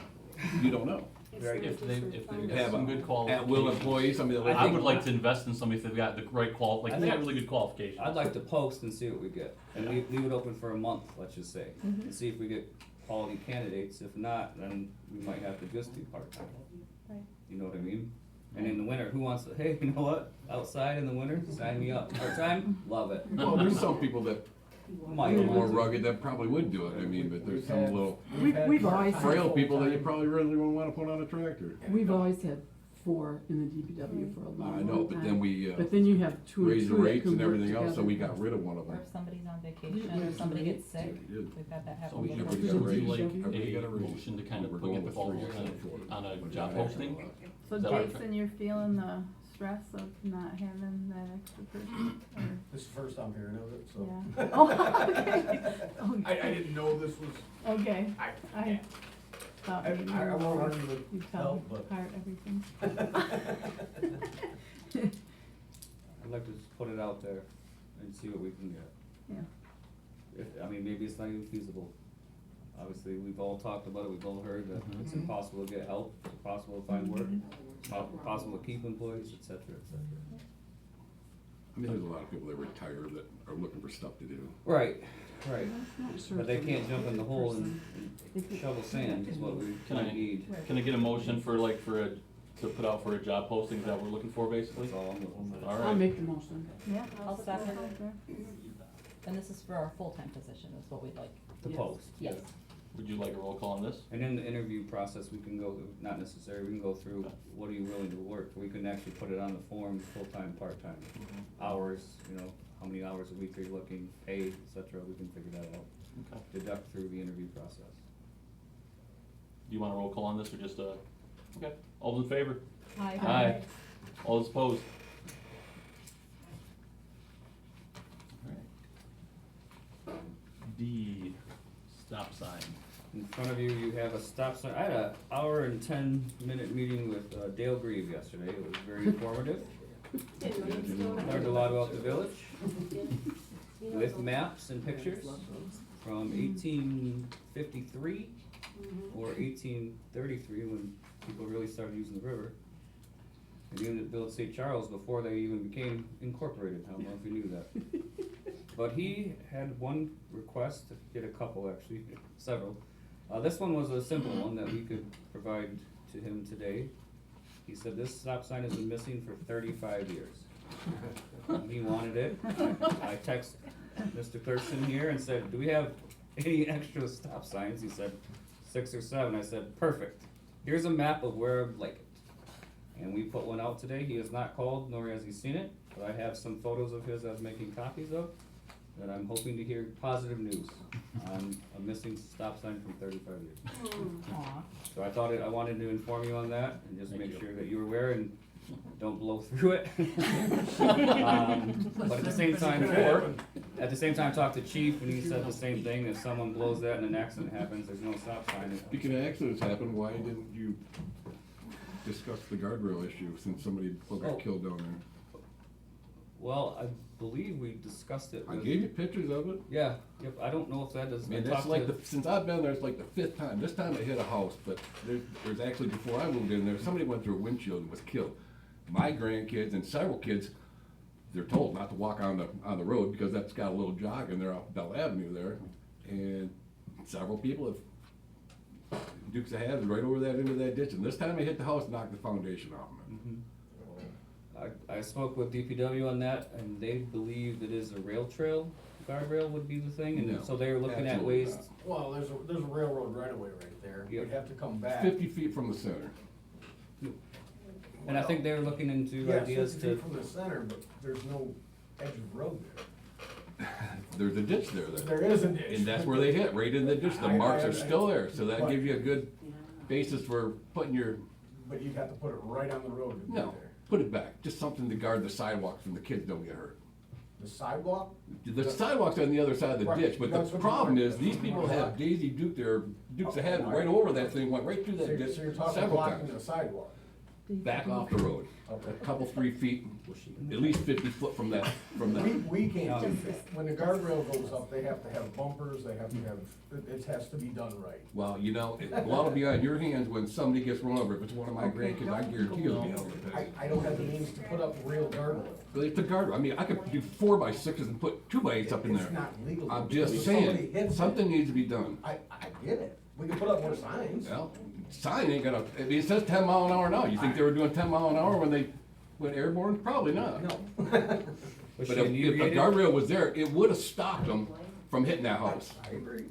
You don't know. Right. If they've got Have some a good qualifications. at-will employee, somebody that. I would like to invest in somebody if they've got the right like, they got really good qualifications. I'd like to post and see what we get, and leave it open for a month, let's just say, and see if we get quality candidates. If not, then we might have to just do part-time. Right. You know what I mean? And in the winter, who wants to, hey, you know what, outside in the winter, sign me up, part-time, love it. Well, there's some people that Might are more want to. rugged that probably would do it, I mean, but there's some little We've always had frail people that you full-time. probably really wouldn't wanna put on a tractor. We've always had 4 in the DPW for a long, I know, long but time. then we, But then you have two raised the that rates can and work everything else, so we together. got rid of one of Or them. if somebody's on vacation or somebody gets sick, We did. we've got that So happen we before. Everybody should got a do raise. like Everybody got a a raise. motion to kind of We're put going get the with ball 3 rolling instead of 4. Oh, on a job posting. So Is that what- Jason, you're feeling the stress of not having that extra person, or? This is the first I'm hearing of it, so. Yeah. Oh, okay. I didn't know this was, Okay, I, I thought I, maybe I won't argue with you tell help, but. apart everything. I'd like to just put it out there and see what we can get. Yeah. I mean, maybe it's not even feasible. Obviously, we've all talked about it, we've all heard that it's impossible to get help, it's impossible to find work, it's impossible to keep employees, et cetera, et cetera. I mean, there's a lot of people that retire that are looking for stuff to do. Right, right. Not sure But they if can't jump in the hole and They could- shovel sand is what we Can I- might need. Can I get a motion for to put out for a job posting, is that what we're looking for basically? That's all I'm looking for. All I'll right. make the motion. Yeah. I'll second it. Okay. And this is for our full-time position, is what we'd like. The Yes. post. Yes. Would you like a roll call on this? And in the interview process, we can go, not necessarily, we can go through, what are you willing to work? We can actually put it on the form, full-time, part-time, hours, you know, how many hours a week are you looking, pay, et cetera, we can figure that out. Okay. Deduct through the interview process. Do you want a roll call on this or just okay, all those in favor? Aye. Aye. All those opposed? Alright. D, stop sign. In front of you, you have a stop sign. I had an hour and 10-minute meeting with Dale Grieve yesterday. It was very informative. Learned a lot about the village with maps and pictures from 1853 or 1833 when people really started using the river. And even at Village St. Charles before they even became incorporated. I don't know if you knew that. But he had one request, he had a couple actually, several. This one was a simple one that we could provide to him today. He said this stop sign has been missing for 35 years. He wanted it. I texted Mr. Thurston here and said, do we have any extra stop signs? He said 6 or 7. I said, perfect. Here's a map of where I'd like it. And we put one out today. He has not called, nor has he seen it, but I have some photos of his I was making copies of that I'm hoping to hear positive news on a missing stop sign from 35 years. Aw. So I wanted to inform you on that and just Thank make you. sure that you're aware and don't blow through it. But at the same time, talk to Chief and he said the same thing. If someone blows that and an accident happens, there's no stop sign. Speaking of accidents happen, why didn't you discuss the guardrail issue since somebody got killed down there? Well, I believe we discussed it. I with- gave you pictures of it. Yeah, yep, I don't know if that does. I mean, that's like since I've been there, it's like the 5th time. This time I hit a house, but there's actually, before I moved in there, somebody went through a windshield and was killed. My grandkids and several kids, they're told not to walk on the road because that's got a little jog in there off Bell Avenue there. And several people have, Dukes of Hazzard right over that into that ditch. And this time I hit the house and knocked the foundation off of it. I spoke with DPW on that, and they believe it is a rail trail, guardrail would be the thing, and No, so they were looking at absolutely ways. not. Well, there's a railroad right away right there. Yeah. You'd have to come back. 50 feet from the center. And I think they were looking into Yes, ideas 50 to, feet from the center, but there's no edge of road there. There's a ditch there. There is a ditch. And that's where they hit, right in the ditch. The I- marks I- are still there, so that but- gives you a good basis for putting your, But you'd have to put it right on the road to be no, there. put it back. Just something to guard the sidewalks and the kids don't get hurt. The sidewalk? The sidewalk's on the other side of the Right, ditch, but the that's what problem you're- is, these people have Daisy Duke their, Dukes ahead, right over that thing, went right through So that you're, ditch so you're talking several blocking times. the sidewalk? Back off the road, Okay. a couple, 3 feet, at least 50 foot from that, We can't do that. When the guardrail goes up, they have to have bumpers, they have to have, it has to be done right. Well, you know, a lot will be on your hands when somebody gets run over. If it's one of my grandkids, I guarantee you'll be over it. I don't have the means to put up a real guardrail. But it's a guard, I mean, I could do 4x6s and put 2x8s up in there. It's not legal. I'm because just if somebody saying, hits it- something needs to be done. I get it. We can put up more signs. Well, sign ain't gonna, I mean, it says 10 mile an hour now. You think they were doing 10 mile an hour when they went airborne? Probably not. No. But if the guardrail was there, it would have stopped them from hitting that house. I agree.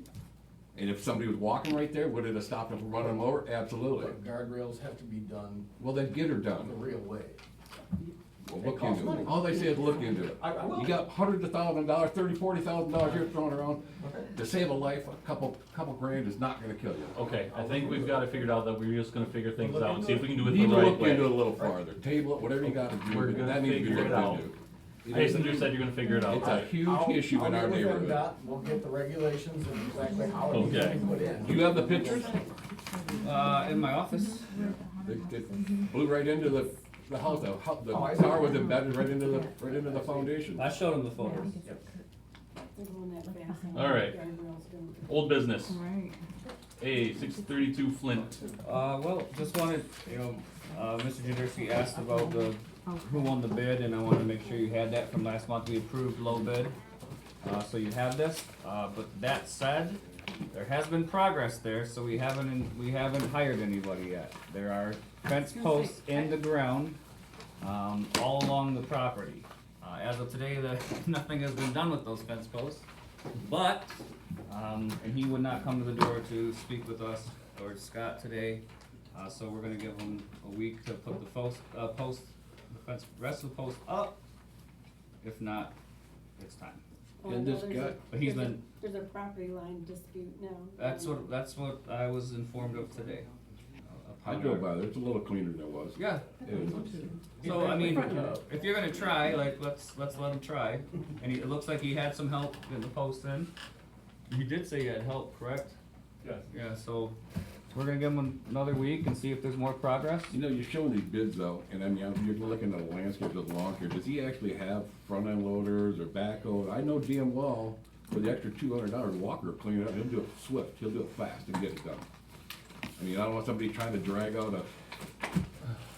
And if somebody was walking right there, would it have stopped them from running them over? Absolutely. But guardrails have to be done Well, then get her the done. real way. Well, It look costs into it. money. All they say is look into it. I will. You got hundreds of thousands of dollars, $30,000, $40,000 here thrown around. Okay. To save a life, a couple grand is not gonna kill you. Okay, I think we've got it figured out that we're just gonna figure things Look out and into see if we can do it Need the to right look into it a way. little farther, table it, whatever you gotta do, We're but gonna that needs to be figure looked it out. into. Jason just said you're gonna figure it out. It's a huge I'll- issue in our I'll get with neighborhood. MDOT, we'll get the regulations and exactly how it needs to Okay. be put in. Do you have the pictures? In my office. It blew right into the house, the Oh, I see. car was embedded right into the foundation. I showed him the photos. They're going that fast. All right. Guardrails don't- Old business, Right. A 632 Flint. Well, just wanted, Mr. Jaderski asked about who won the bid, and I wanted to make sure you had that from last month. We approved low bid, so you have this. But that said, there has been progress there, so we haven't hired anybody yet. There are fence posts in the ground, all along the property. As of today, nothing has been done with those fence posts, but, and he would not come to the door to speak with us or Scott today, so we're gonna give him a week to put the rest of the post up. If not, it's time. Oh, And no, this there's guy- a- But he's there's a- been- There's a property line dispute now. That's what I was informed of today. I drove by there, it's a little cleaner than it was. Yeah. It is. So, I mean, if you're gonna try, like, let's let him try. And it looks like he had some help getting the post in. You did say you had help, correct? Yes. Yeah, so we're gonna give him another week and see if there's more progress. You know, you're showing these bids though, and I mean, you're looking at the landscape of the lawn here, does he actually have front end loaders or backhoe? I know damn well, for the extra $200, Walker will clean it up, he'll do it swift, he'll do it fast and get it done. I mean, I don't want somebody trying to drag out a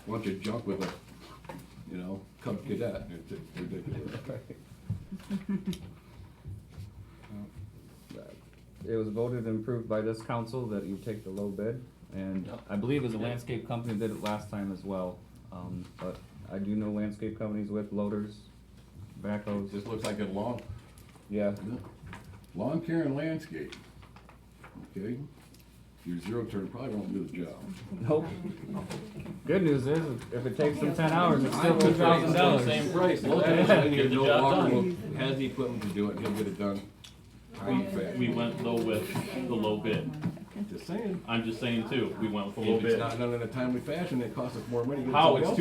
bunch of junk with a, Cub Cadet, it's ridiculous. It was voted and approved by this council that you take the low bid, and I believe it was a landscape company that did it last time as well. But I do know landscape companies with loaders, backhoes. This looks like a Yeah. lawn care and landscape. Okay? Your zero turn probably won't do the job. Nope. Good news is, if it takes them 10 hours, it's still Still $2,000. Same price. Get the job done. Has the equipment to do it, he'll get it done. We went low with the low bid. Just saying. I'm just saying too, we went with the low If it's bid. not done in a timely fashion, it costs us more money. to get How, somebody it's else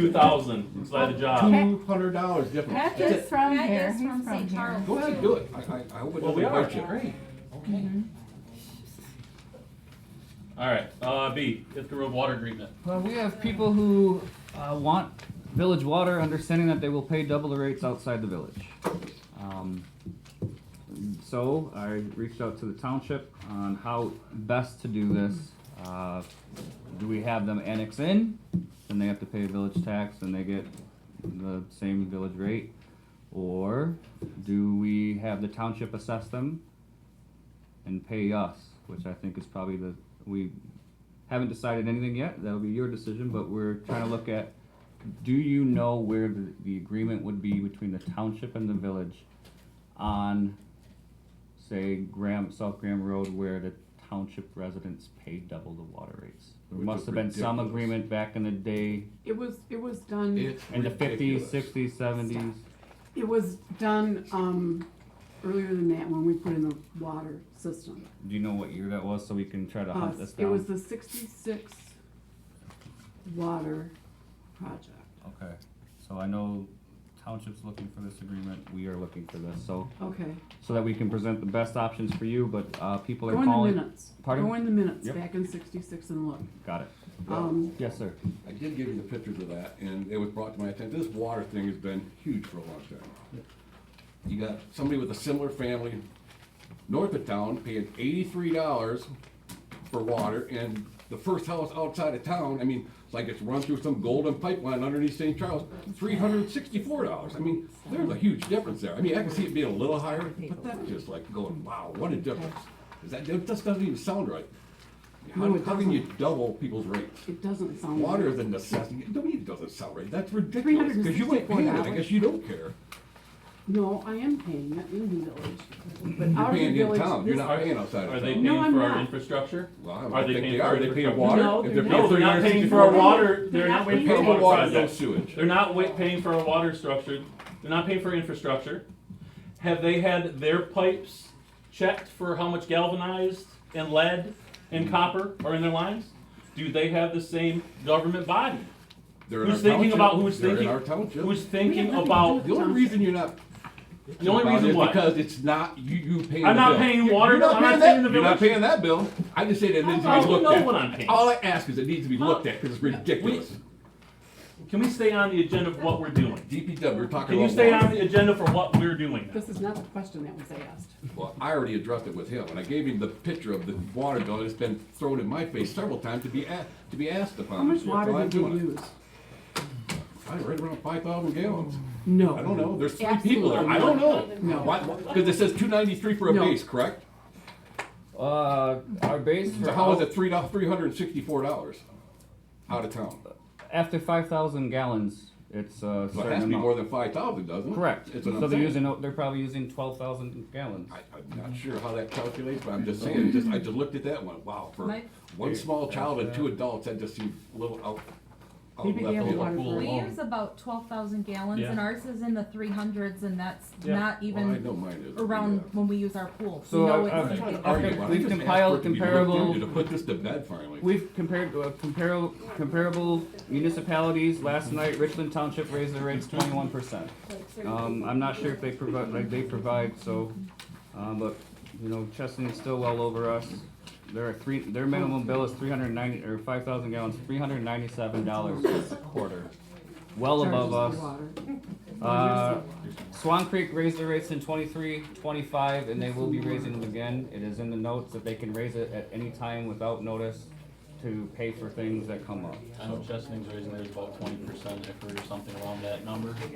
2,000 inside the job. $200 difference. Pat That's is it. from Pat here, is he's from from St. here. Charles. Go ahead, do it. I hope it Well, we doesn't are. bite you. Great, okay. Alright, B, Ithaca Road water treatment. Well, we have people who want village water, understanding that they will pay double the rates outside the village. So I reached out to the township on how best to do this. Do we have them annex in, then they have to pay a village tax and they get the same village rate? Or do we have the township assess them and pay us, which I think is probably we haven't decided anything yet, that'll be your decision, but we're trying to look at, do you know where the agreement would be between the township and the village on, say, South Graham Road, where the township residents pay double the water rates? There Which must is have been some ridiculous. agreement back in the day, It was done, It's in the fifties, ridiculous. sixties, seventies. it was done, earlier than that, when we put in the water system. Do you know what year that was, so we can try to hunt this down? It was the 66 water project. Okay, so I know township's looking for this agreement, we are looking for this, so, Okay. so that we can present the best options for you, but, people are Go in the calling. minutes. Pardon? Go in the minutes, Yep. back in 66 and look. Got it. Yes, sir. I did give you the pictures of that, and it was brought to my attention, this water thing has been huge for a long time. You got somebody with a similar family, north of town, paying $83 for water, and the first house outside of town, I mean, it's like it's run through some golden pipeline underneath St. Charles, $364. I mean, there's a huge difference there. I mean, I can see it being a little higher, but that's just like going, wow, what a difference. That just doesn't even sound right. How, No, it how can you doesn't. double people's rates? It doesn't sound. Water right. is a necessity. No, it doesn't sound right. That's ridiculous. Because you ain't paying it. I guess you don't care. No, I am paying it in the village. But You're out of the paying in village, town. You're this- not paying outside Are of they town. No, paying I'm for our not. infrastructure? Well, I Are don't they think paying they for are. our They paying infrastructure? water? No, If they're No, they're not paying for our water, they're not paying for Paying our for water water, no project. sewage. They're not paying for a water structure, they're not paying for infrastructure. Have they had their pipes checked for how much galvanized and lead and copper are in their lines? Do they have the same government body? They're in Who's our thinking township. about, who's They're in thinking, our township. who's thinking nothing to do about, with The only reason you're not. the only about it reason is what? Because it's not, you paying the bill. I'm not paying water, You're not I'm not paying paying that- the You're not village. paying that bill. I just say that it needs to How be do you looked know at. what I'm paying? All I ask is it needs to be looked at, because it's ridiculous. Can we stay on the agenda of what we're doing? DPW, we're talking Can you about stay water. on the agenda for what we're doing now? This is not the question that was asked. Well, I already addressed it with him, and I gave him the picture of the water bill, and it's been thrown in my face several times to be asked upon. How much So water I'm did you doing it. use? Right around 5,000 gallons. No. I don't know, there's 3 people there, I Absolutely don't know. No. Why, because it says 293 for a No. base, correct? Our base for. So how is it $364 out of town? After 5,000 gallons, it's a So it certain has to be amount. more than 5,000, doesn't it? Correct. It's what So I'm they're saying. they're probably using 12,000 gallons. I'm not sure how that calculates, but I'm just saying, I just looked at that and went, wow, for Mike? one small child and 2 adults, that just seems a little out Maybe they left have a over. water We bill. use about 12,000 gallons Yeah. and ours is in the 300s and that's Yeah. not Well, I even know mine is. around when we use our pool. So, We know uh, it's We've ridiculous. we've compiled comparable- To put this to bed finally. We've compared comparable municipalities. Last night, Richland Township raised their rates 21%. I'm not sure if they provide, so, but, you know, Chestan's still well over us. Their minimum bill is 390, or 5,000 gallons, $397 a quarter. Well above Charges us. for water. Swan Creek raised their rates in 23, 25, and they will be raising them again. It is in the notes that they can raise it at any time without notice to pay for things that come up. I know Chestening's raising theirs about 20%, I've heard or something around that number. Who's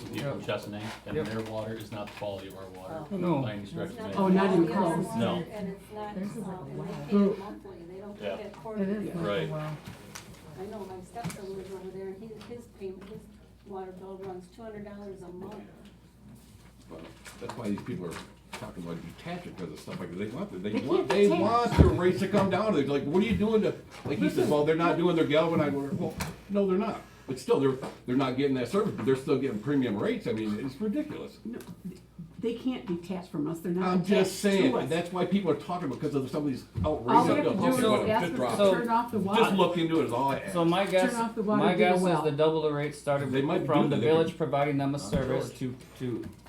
the people from Chesaning, and Yep. their water is not the quality of our water. No. By any stretch of the Oh, not even imagination. close. No. And it's not, Theirs is like and wow. they pay it monthly, they don't pay Yeah. it It quarterly. is. Right. I know my stepson lives over there, and his payment, his water bill runs $200 a month. But that's why these people are talking about detaching because of stuff like that. They can't want detach. the rates to come down. They're like, what are you doing to, like he says, well, they're not doing their galvanized water. Well, no, they're not. But still, they're not getting that service, but they're still getting premium rates. I mean, it's ridiculous. No, they can't detach from us, they're not I'm attached just saying, to us. that's why people are talking about, because of some of these All outrageous we have to stuff. do is Okay, ask just them drop to it. turn off the Just water. look into it is all I ask. So my guess, off the water my to get a guess is well. the double the rate started They might from do the that. village providing them a service to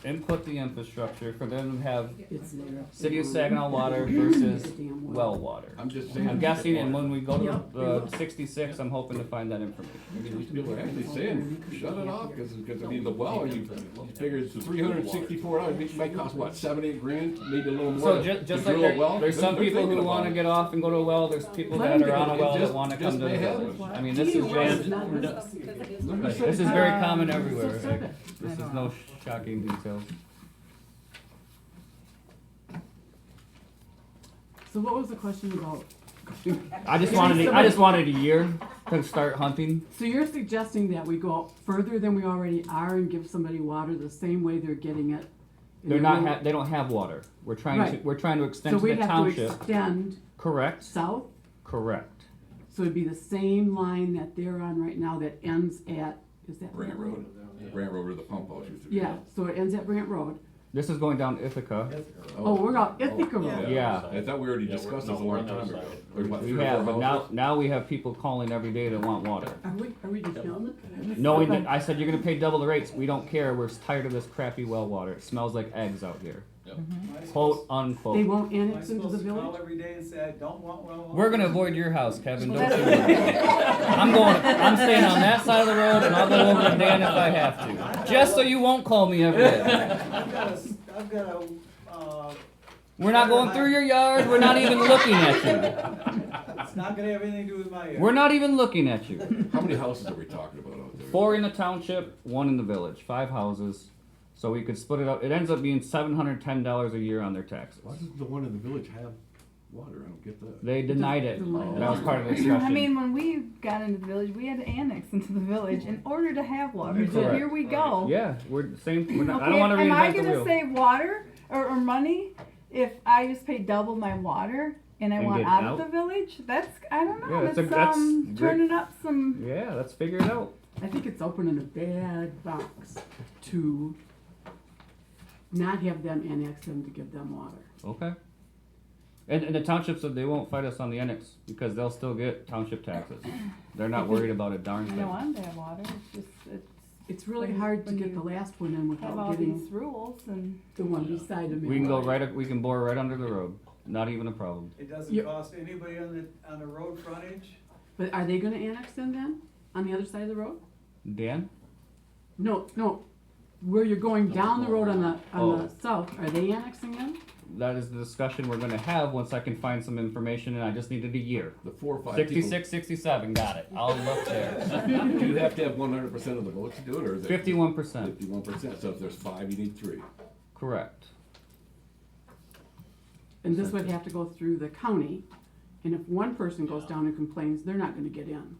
input the infrastructure for them to have It's there. City of Saginaw water versus Damn well water. I'm just saying. I'm guessing, and when we go Yep. to 66, I'm hoping to find that information. I mean, these people are actually saying, shut it off, because, I mean, the well, you figure it's $364, it might cost, what, 7-8 grand, maybe a little more So to just like drill a well? there's some They're people who thinking want to about get off and go to a well, there's people Let that them are on get a it. well that Just- want to just come to the may have village. it. I mean, this is It's just, not I'm just this is saying. very common everywhere. So stupid. This is no shocking details. So what was the question about? I just wanted a year to start hunting. So you're suggesting that we go out further than we already are and give somebody water the same way they're getting it? in They're their not. rural- They don't have water. We're trying Right. to. We're trying to extend So to we the have to township. extend Correct. south? Correct. So it'd be the same line that they're on right now that ends at, is that Brant Road, Brant Road where the pump house used to be. Yeah, so it ends at Brant Road. This is going down Ithaca. Oh, we're on Ithaca Road. Yeah. I thought we already Yeah, discussed we're- this a no, we're long on the time other ago. side. There's what, We 3 or have, 4 but houses? now we have people calling every day that want water. Are we just yelling it? Knowing that I said you're gonna pay double the rates, we don't care, we're tired of this crappy well water, it smells like eggs out here. Yep. Am I Quote supposed- unquote. They won't am I annex into the supposed to call village? every day and say, I don't want well water? We're gonna avoid your house, Kevin, don't you worry. I'm staying on that side of the road and I'll go over to Dan if I have to. Just so you won't call me every day. I've got a, We're not going through your yard, we're not even looking at you. it's not gonna have anything to do with my yard. We're not even looking at you. How many houses are we talking about out there? 4 in the township, 1 in the village, 5 houses. So we could split it up, it ends up being $710 a year on their taxes. Why does the one in the village have water? I don't get that. They denied it, that was part of the I discussion. mean, when we got into the village, we had to annex into the village in order to have water. So Correct. here we go. Yeah, we're the same, we're not, I Okay, don't wanna am I reinvent the gonna wheel. save water or money if I just pay double my water and I And want get out out? of the village? That's, I don't know, Yeah, that's, that's great. turning up some, Yeah, let's figure it out. I think it's opening a bad box to not have them annex them to give them water. Okay. And the township said they won't fight us on the annex because they'll still get township taxes. They're not worried about a darn I don't thing. want to have water, it's just, It's really When- hard to when get you the last one in have without all getting these rules and. the one beside them. We can go we can bore right under the road. Not even a problem. It doesn't Yep. cost anybody on the road frontage? But are they gonna annex them then, on the other side of the road? Dan? No, where you're going down the road on the Oh. south, are they annexing them? That is the discussion we're gonna have once I can find some information and I just needed a year. The 4 or 5 66, 67, got it. I'll look there. people. Do you have to have 100% of the votes to do it, or is it? 51%. 51%, so if there's 5, you need 3. Correct. And this would have to go through the county, and if one person goes down and complains, they're not gonna get in.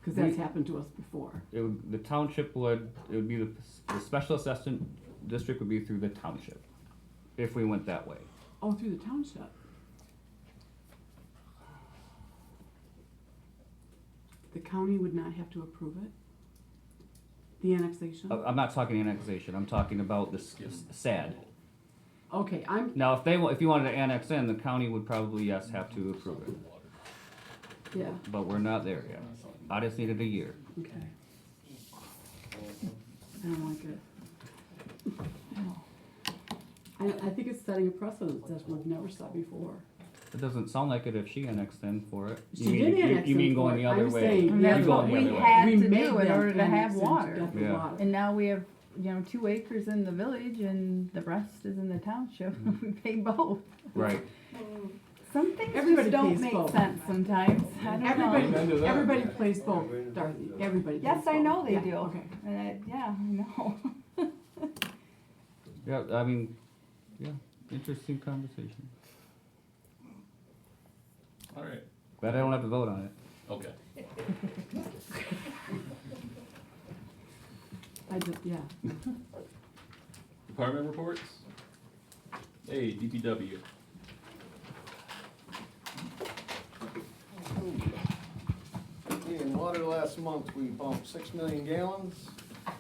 Cause that's happened to us before. The township would, it would be the special assessment district would be through the township. If we went that way. Oh, through the township. The county would not have to approve it? The annexation? I'm not talking annexation, I'm talking about this SAD. Okay, Now, if you wanted to annex in, the county would probably, yes, have to approve it. yeah, But we're not there yet. I just needed a year. okay. I don't like it. I think it's setting a precedent that we've never set before. It doesn't sound like it if she annexed in for it. She You mean- did you- annex You mean in going for the it. other I'm way? saying And You that's going what the we other way. had We to made do in them order to have annex in to water. get the Yeah. water. And now we have, 2 acres in the village and the rest is in the township. We pay both. Right. Some things Everybody just don't pays make both. sense sometimes. I don't Everybody, know. Amen to that. everybody plays both, Dorothy, everybody plays Yes, I both. know they Yeah, do. Okay. And I know. Yeah, I mean, yeah, interesting conversation. All right, Glad I don't have to vote on it. okay. I just, yeah. Department reports? Hey, DPW. In water last month, we pumped 6 million gallons.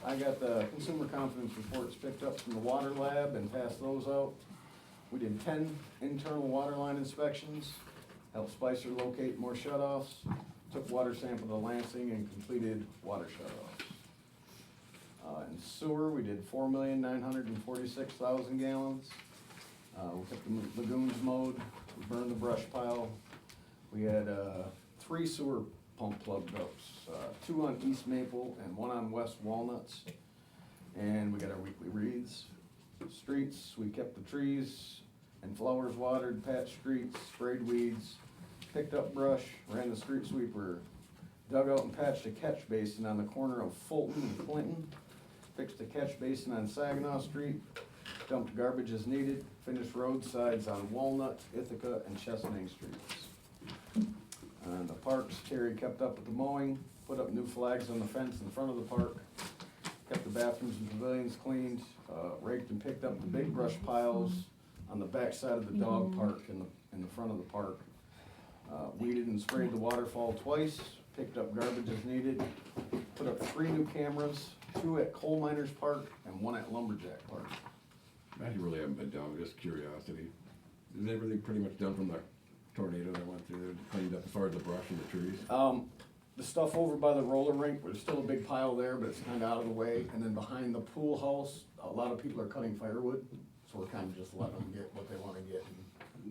I got the consumer confidence reports picked up from the water lab and passed those out. We did 10 internal water line inspections, helped Spicer locate more shutoffs, took water sample to Lansing and completed water shutoffs. In sewer, we did 4,946,000 gallons. We kept the lagoons mowed, we burned the brush pile. We had 3 sewer pump plug ups, 2 on East Maple and 1 on West Walnuts. And we got our weekly reads. Streets, we kept the trees and flowers watered, patched streets, sprayed weeds, picked up brush, ran the street sweeper, dug out and patched a catch basin on the corner of Fulton and Clinton, fixed a catch basin on Saginaw Street, dumped garbage as needed, finished roadsides on Walnut, Ithaca, and Chesaning Streets. And the parks, Terry kept up with the mowing, put up new flags on the fence in front of the park, kept the bathrooms and pavilions cleaned, raked and picked up the big brush piles on the back side of the dog park in the front of the park. Weeded and sprayed the waterfall twice, picked up garbage as needed, put up 3 new cameras, 2 at Coal Miners Park and 1 at Lumberjack Park. I really haven't been down, just curiosity. Is everything pretty much done from the tornado that went through there, cleaned up as far as the brush and the trees? The stuff over by the roller rink, there's still a big pile there, but it's kinda out of the way. And then behind the pool house, a lot of people are cutting firewood, so we're kinda just letting them get what they wanna get.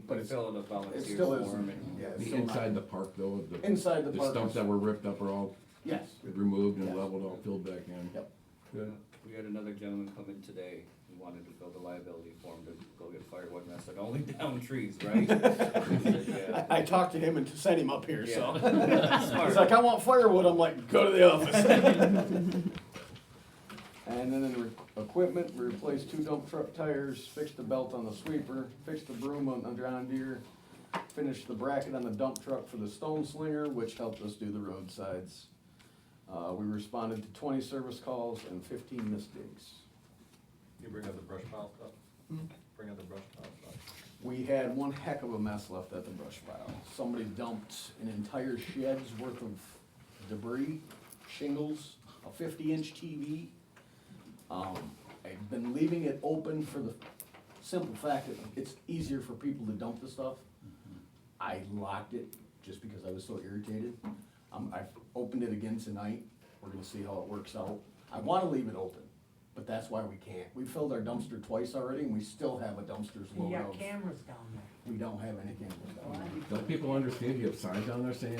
But it's Fill it up it volunteer still is, form yeah, it's The still not- inside the park though, Inside the the park. stumps is- that were ripped up are all Yes. removed and Yes. leveled, all filled back in? Yep. Good. We had another gentleman come in today who wanted to fill the liability form to go get firewood, and I said, only down trees, right? He said, yeah. I talked to him and sent him up here, so. Yeah. He's like, I want firewood, I'm like, go to the office. And then in equipment, we replaced 2 dump truck tires, fixed the belt on the sweeper, fixed the broom on the John Deere, finished the bracket on the dump truck for the stone slinger, which helped us do the roadsides. We responded to 20 service calls and 15 missed digs. You bring up the brush pile stuff? Bring up the brush pile stuff. We had one heck of a mess left at the brush pile. Somebody dumped an entire shed's worth of debris, shingles, a 50-inch TV. I've been leaving it open for the simple fact that it's easier for people to dump the stuff. I locked it just because I was so irritated. I've opened it again tonight. We're gonna see how it works out. I wanna leave it open, but that's why we can't. We filled our dumpster twice already and we still have a dumpster's load of. cameras down there. We don't have any cameras down there. Don't people understand you have signs on there saying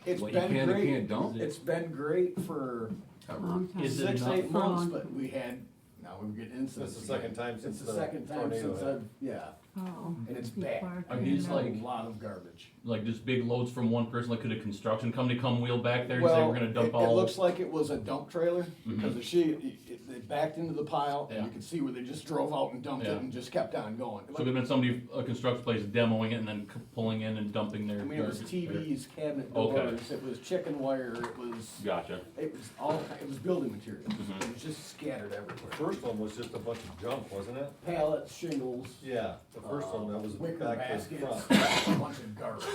It's what you been can and great. can't dump? It's been great for Long time. Is it 6, enough? 8 months, but we had, now we get incidents. This is the second again. time since It's the the second time tornado since hit. I've, yeah, Oh. and it's people bad. are Are these cleaning A up. lot of garbage. Like just big loads from one person, like could a construction company come wheel back there and say Well, we're gonna dump it all? looks like it was a dump trailer, because they backed into the pile, and Yeah. you could see where they just drove out and dumped it Yeah. and just kept on going. So there'd been somebody, a construction place demoing it and then pulling in and dumping their I mean, it was garbage there. TVs, cabinet Okay. doors, it was chicken wire, it was, Gotcha. it was all, it was building materials. Mhm. It was just scattered everywhere. The first one was just a bunch of junk, wasn't it? Pallets, shingles. Yeah, the first one, that was Wicker back to the baskets, front. a bunch of garbage.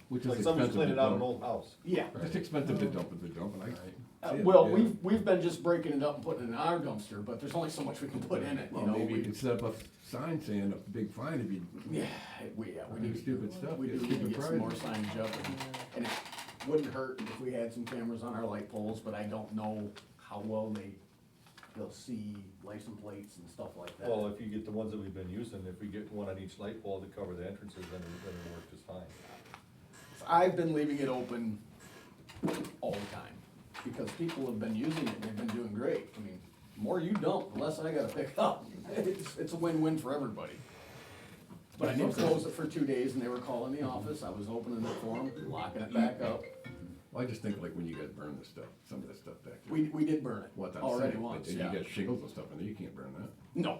Which Like is somebody's expensive to cleaning out an dump. old house. Yeah. It's expensive to dump if they dump, and I. see it, Well, yeah. we've been just breaking it up and putting it in our dumpster, but there's only so much we can put in it, you Well, know? maybe you we- could set up a sign saying a big fine if you Yeah, we do need stupid stuff. We get do need to stupid get some more prizes. signage up, and it wouldn't hurt if we had some cameras on our light poles, but I don't know how well they'll see license plates and stuff like that. Well, if you get the ones that we've been using, if we get one on each light pole to cover the entrances, then it'll work just fine. I've been leaving it open all the time, because people have been using it and they've been doing great. I mean, the more you dump, the less I gotta pick up. It's a win-win for everybody. But I did close it for 2 days and they were calling the office, I was opening it for them, locking it back up. Well, I just think like when you guys burn this stuff, some of this stuff back there. We did burn it, What I'm already saying, once, but yeah. you got shingles and stuff in there, you can't burn that. No,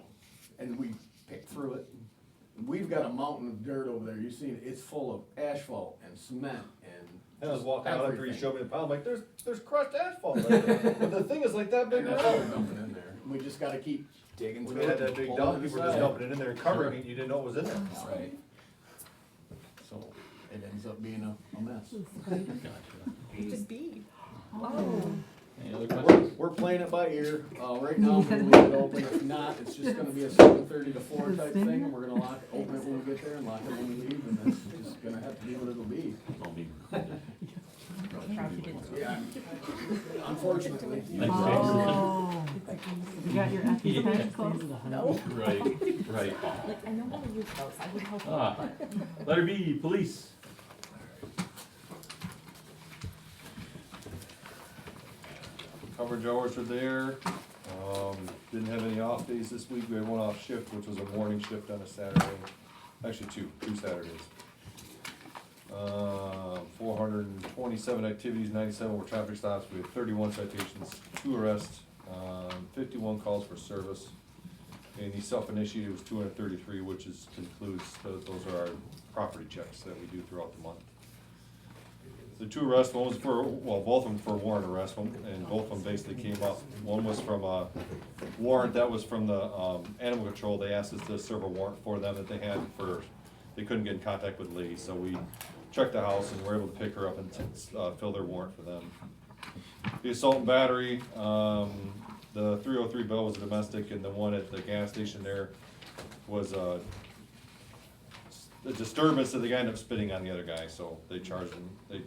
and we picked through it. We've got a mountain of dirt over there, you've seen it, it's full of asphalt and cement and And I was just walking out after he everything. showed me the pile, I'm like, there's crushed asphalt right there. But the thing is like that big And that's what we're around. dumping in there. We just gotta keep digging When through they it. had that and big pulling dump, it people were just aside. dumping it in there and covering it, you didn't know it was in there. Right. So it ends up being a mess. It's a bee. Oh. Any other questions? We're playing it by ear. Right now, we're gonna leave it open. If not, it's just gonna be a 7:30 to 4 type thing. And we're gonna open it when we get there and lock it when we leave, and that's just gonna have to be what it'll be. I'll be. Yeah. Unfortunately. Oh. You got your ethics tag closed? No. Right, right. Like, I know how to use those, I would help you, Ah, but. letter B, police. Coverage hours are there. Didn't have any off days this week. We had one off shift, which was a morning shift on a Saturday. Actually, two Saturdays. 427 activities, 97 were traffic stops. We had 31 citations, 2 arrests, 51 calls for service. And the self-initiated was 233, which includes, those are our property checks that we do throughout the month. The 2 arrests, one was both of them for warrant arrest, and both of them basically came up. One was from a warrant that was from the animal control. They asked us to serve a warrant for them that they couldn't get in contact with Lee, so we checked the house and were able to pick her up and fill their warrant for them. The assault and battery, The 303 Bell was a domestic, and the one at the gas station there was a disturbance that the guy ended up spitting on the other guy, so they charged him. They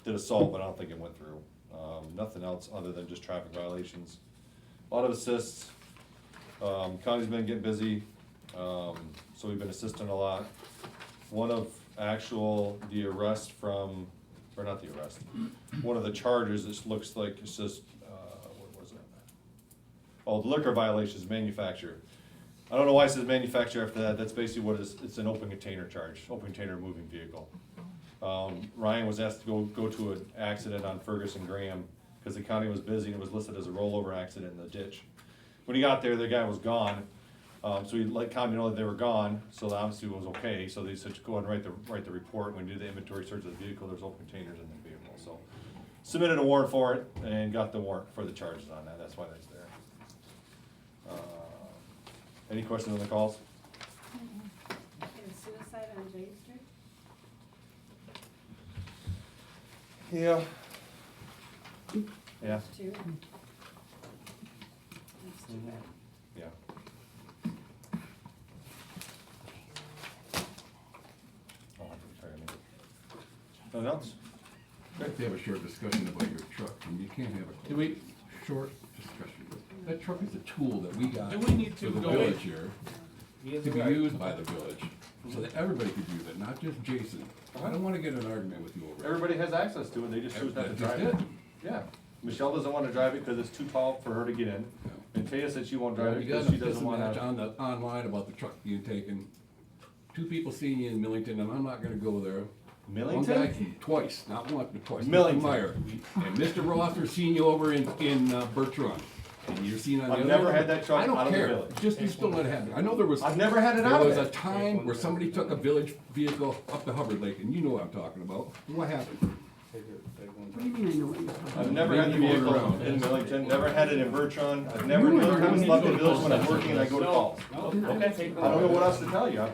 did assault, but I don't think it went through. Nothing else other than just traffic violations. A lot of assists. County's been getting busy, so we've been assisting a lot. One of the arrest from, or not the arrest, one of the charges, it looks like it's just, what was it? Oh, the liquor violations, manufacturer. I don't know why it says manufacturer after that, that's basically what it is, it's an open container charge, open container moving vehicle. Ryan was asked to go to an accident on Ferguson Graham, because the county was busy and it was listed as a rollover accident in the ditch. When he got there, the guy was gone, so he let county know that they were gone, so obviously it was okay, so they said, go ahead and write the report. When we do the inventory search of the vehicle, there's open containers in the vehicle, so. Submitted a warrant for it, and got the warrant for the charges on that, that's why that's there. Any questions on the calls? Okay, suicide on J Street? Yeah. Yeah. Two. That's too bad. Yeah. Nothing else? I'd like to have a short discussion about your truck, and you can't have a Do we, short discussion. That truck is a tool that we got do we need for to the go? village here, to be used by the village, so that everybody could use it, not just Jason. I don't wanna get in an argument with you over it. Everybody has access to it, they just choose not to That just drive it. it. Yeah. Michelle doesn't wanna drive it because it's too tall for her to get in. And Taya said she won't drive it You got because a she piss doesn't and match wanna. on online about the truck being taken. Two people seen you in Millington, and I'm not gonna go there. One guy, Millington? twice, not once, but twice. Mr. Millington. Meyer. And Mr. Rosser seen you over in Bertrand. And you're seen on the I've other. never end. had that truck I don't out of the care. village. Just, you still let it happen. I know there was. I've never had it out of There was it. a time where somebody took a village vehicle up to Hubbard Lake, and you know what I'm talking about. What happened? What do you mean I know what you're talking about? I've never had the Maybe you vehicle were around. in Millington, never had it in Bertrand, I've never, the only time it's left the village when I'm working and I go to calls. Okay. I don't know what else to tell you.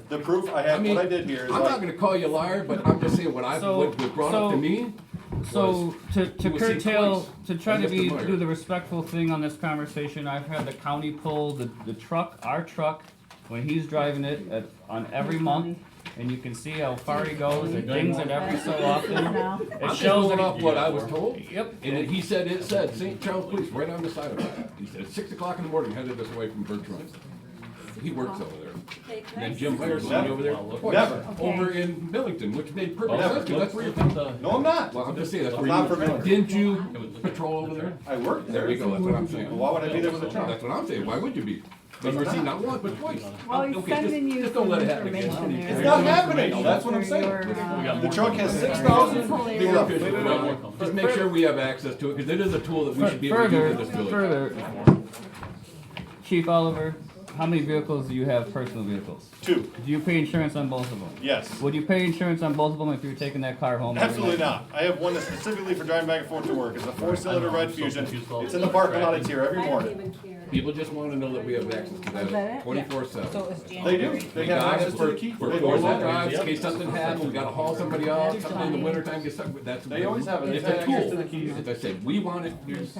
The proof I have, what I did here is I'm not like, gonna call you a liar, but I'm just saying what was brought up to me. So to was seen curtail, twice to try by to Mr. Meyer. do the respectful thing on this conversation, I've had the county pull the truck, our truck, when he's driving it on every month, and you can see how far he goes, it dings it every so often. I'm It just shows going that off what I was told. Yep. And it said St. Charles Police right on the side of it. He said, 6 o'clock in the morning, headed this way from Bertrand. He works over there. Okay, And then next. Jim Meyer seen you over there twice. Never. Over in Millington, which made perfect Never. sense, 'cause that's where you're from. no, I'm not. Well, I'm just saying, that's I'm where not you, familiar. didn't you patrol over there? I worked there. There you go, that's what I'm saying. Well, why would I be there with a truck? That's what I'm saying, why would you be? But you're seen not once, but twice. Well, he's Okay, sending you just don't some let it happen again. information there. It's not happening, that's what I'm For saying. your, The truck has 6,000 Well, just make sure we have access to it, because it is a tool that we should be able to use in this village. Further, Chief Oliver, how many vehicles do you have, personal vehicles? 2, Do you pay insurance on both of them? yes. Would you pay insurance on both of them if you were taking that car home? every Absolutely night? not. I have one that's specifically for driving back and forth to work. It's a 4-cylinder red Fusion. It's in the parking lot, it's here every I don't morning. even care. People just wanna know that we have access to Is that that it? 24/7. So it's They January. do. They have access to the key. For They four-wheel always have drives, in it. case something happens, we gotta haul somebody out, something in the wintertime, get stuck, that's. They always have it. It's They've a had access tool. to the keys. As I said, we want it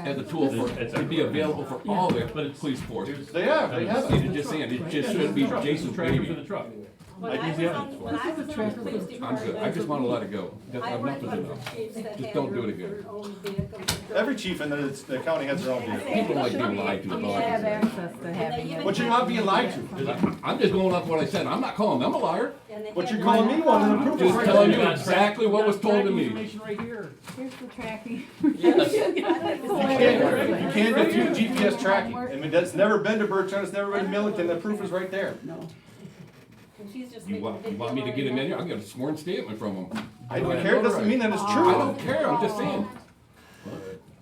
as a tool to be available for all the police forces. They have it. I'm just saying, it just shouldn't be Jason's baby. truck. When I was on, when I was on the police I'm department. good, I just wanna let it go. I Enough worked is with enough. the chiefs that Just had don't do it their again. own vehicles. Every chief in the county has their own vehicle. People like being lied to. is you all should I have can say. access to having it. But you're not being lied to. I'm just going off what I said, I'm not calling them a liar, And they But had you're their calling own- me one and the proof is just right telling you there. exactly what was told to me. right here. Here's the tracking. Yes. You can't refute GPS tracking. I mean, that's never been to Bertrand, it's never been to Millington, the proof is right there. No. And she's just You making a want big me to deal get him in here? out I'll of get a sworn statement from him. I don't care, it doesn't mean that it's true. I don't care, I'm just saying.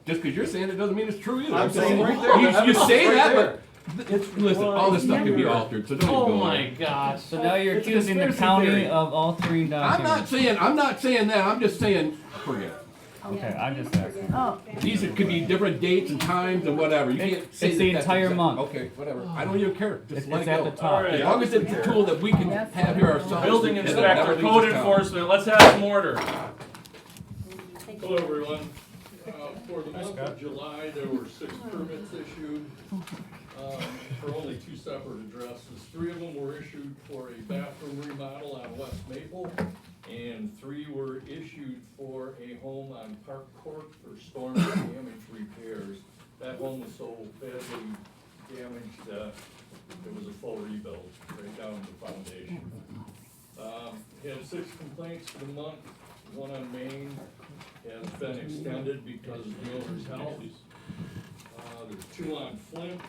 Just because you're saying it doesn't mean it's true either. I'm just saying right there, You, the you evidence say is right that, there. but listen, all this stuff can be altered, so don't even Oh go my there. gosh. So now you're It's a accusing the conspiracy county theory. of altering I'm documents. not saying that, I'm just saying, forget it. Okay, I'm just asking. Oh, These could be different dates and times and whatever, you can't say It's that the that's entire exact- month. Okay, whatever, I don't even care, just let It's it at go. the top. As long as it's a tool that we can Yes. have here ourselves. Building and it never inspector, leaves code the town. enforcement, let's have some order. Thank Hello, you. everyone. For the month of July, there were 6 permits issued, for only 2 separate addresses. 3 of them were issued for a bathroom remodel on West Maple, and 3 were issued for a home on Park Court for storm damage repairs. That home was so badly damaged that it was a full rebuild, right down to the foundation. Had 6 complaints for the month. 1 on Main has been extended because of the owner's health. There's 2 on Flint.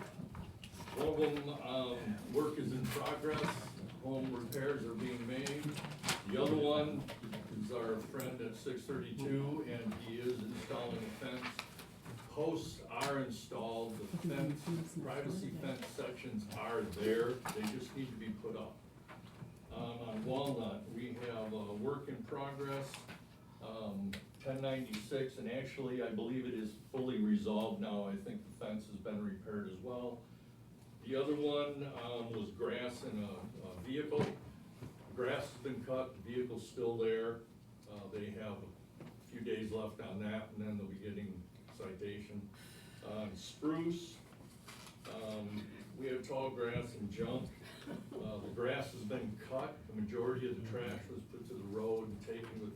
1 of them, work is in progress, home repairs are being made. The other one is our friend at 632, and he is installing a fence. Posts are installed, the fence, privacy fence sections are there, they just need to be put up. On Walnut, we have a work in progress, 1096, and actually, I believe it is fully resolved now. I think the fence has been repaired as well. The other one, was grass in a vehicle. Grass has been cut, the vehicle's still there. They have a few days left on that, and then they'll be getting citation. Spruce, we have tall grass and junk. The grass has been cut, the majority of the trash was put to the road and taken with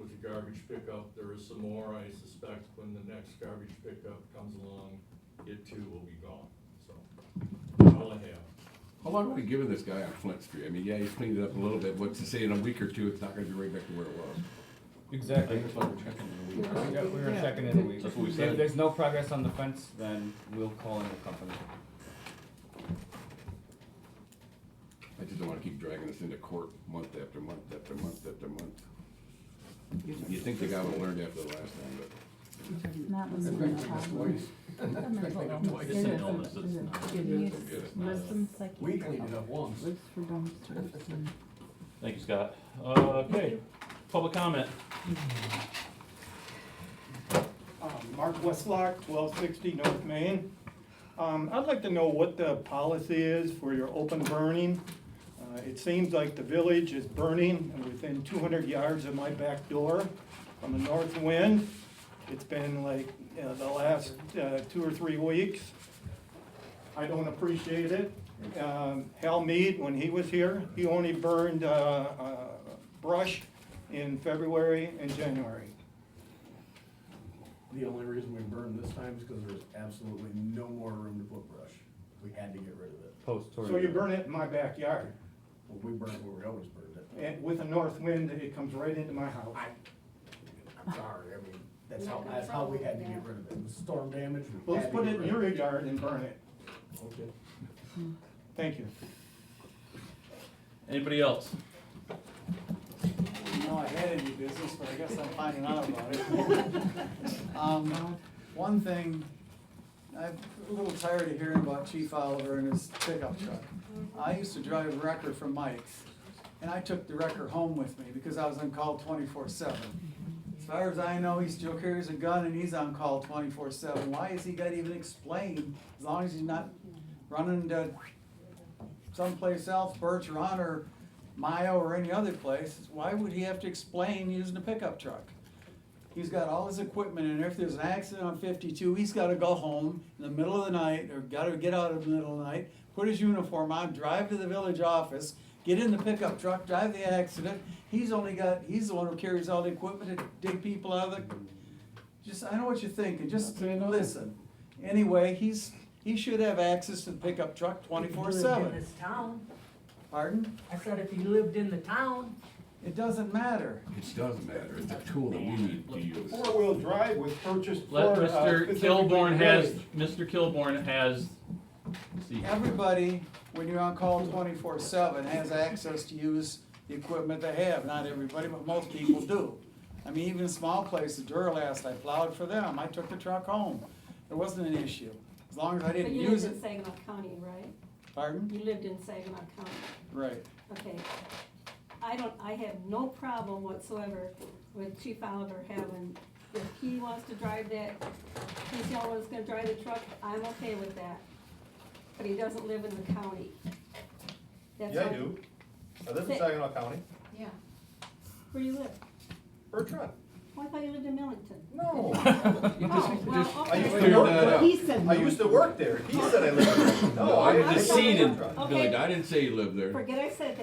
the garbage pickup. There is some more, I suspect, when the next garbage pickup comes along, it too will be gone, so, that's all I have. How long are we giving this guy on Flint Street? I mean, yeah, he's cleaned it up a little bit, what's to say in a week or 2, it's not gonna be right back to where it was. Exactly. That's why we're checking in a week. Yeah, we were checking in a week. That's what we If said. there's no progress on the fence, then we'll call in the company. I just don't wanna keep dragging us into court month after month after month after month. You think the guy would've learned after the last time, but. Not when you're in the problem. It's an illness, it's not. Wisdom psychiatry. We cleaned it up once. Lives for dumpsters and. Thank you, Scott. Okay, public comment. Mark Westlock, 1260 North Main. I'd like to know what the policy is for your open burning. It seems like the village is burning within 200 yards of my back door from a north wind. It's been like the last 2 or 3 weeks. I don't appreciate it. Hal Mead, when he was here, he only burned brush in February and January. The only reason we burned this time is because there's absolutely no more room to put brush. We had to get rid of it. So you burn it in my backyard, Well, we burned it where we always burned it. and with a north wind, it comes right into my house. I'm sorry, I mean, that's how we had to get rid of it. It was storm damage. we Well, let's had to put get it in rid your of yard and burn it. Okay. Thank you. Anybody else? No, I had any business, but I guess I'm finding out about it. One thing, I'm a little tired of hearing about Chief Oliver and his pickup truck. I used to drive a wrecker from Mike's, and I took the wrecker home with me because I was on call 24/7. As far as I know, he still carries a gun and he's on call 24/7. Why is he gotta even explain, as long as he's not running to someplace else, Bertrand or Mayo or any other place, why would he have to explain using a pickup truck? He's got all his equipment in there. If there's an accident on 52, he's gotta go home in the middle of the night, or gotta get out of the middle of the night, put his uniform on, drive to the village office, get in the pickup truck, drive the accident. He's the one who carries all the equipment to dig people out of the, I know what you're thinking, just listen. Anyway, he should have access to the pickup truck 24/7. In this town. Pardon? I said if he lived in the town. It doesn't matter. It doesn't matter, it's a tool that we need to use. Four-wheel drive was purchased for. Let Mr. specifically Kilborn has, village. Mr. Kilborn has, see. Everybody, when you're on call 24/7, has access to use the equipment they have. Not everybody, but most people do. I mean, even small places, Duralast, I plowed for them. I took the truck home. It wasn't an issue, as long as I But didn't you use lived in it. Saginaw County, right? Pardon? You lived in Saginaw County. Right. Okay. I have no problem whatsoever with Chief Oliver having, if he wants to drive that, he's the only one that's gonna drive the truck, I'm okay with that. But he doesn't live in the county. That's Yeah, I all. do. I live in Say- Saginaw County. Yeah. Where do you live? Bertrand. Oh, I thought you lived in Millington. No. Oh, well, I used okay. to work there. He said I used to work there. He said I lived there. No, I I just don't seen live him, there. Billy, I didn't say you lived there. Forget I said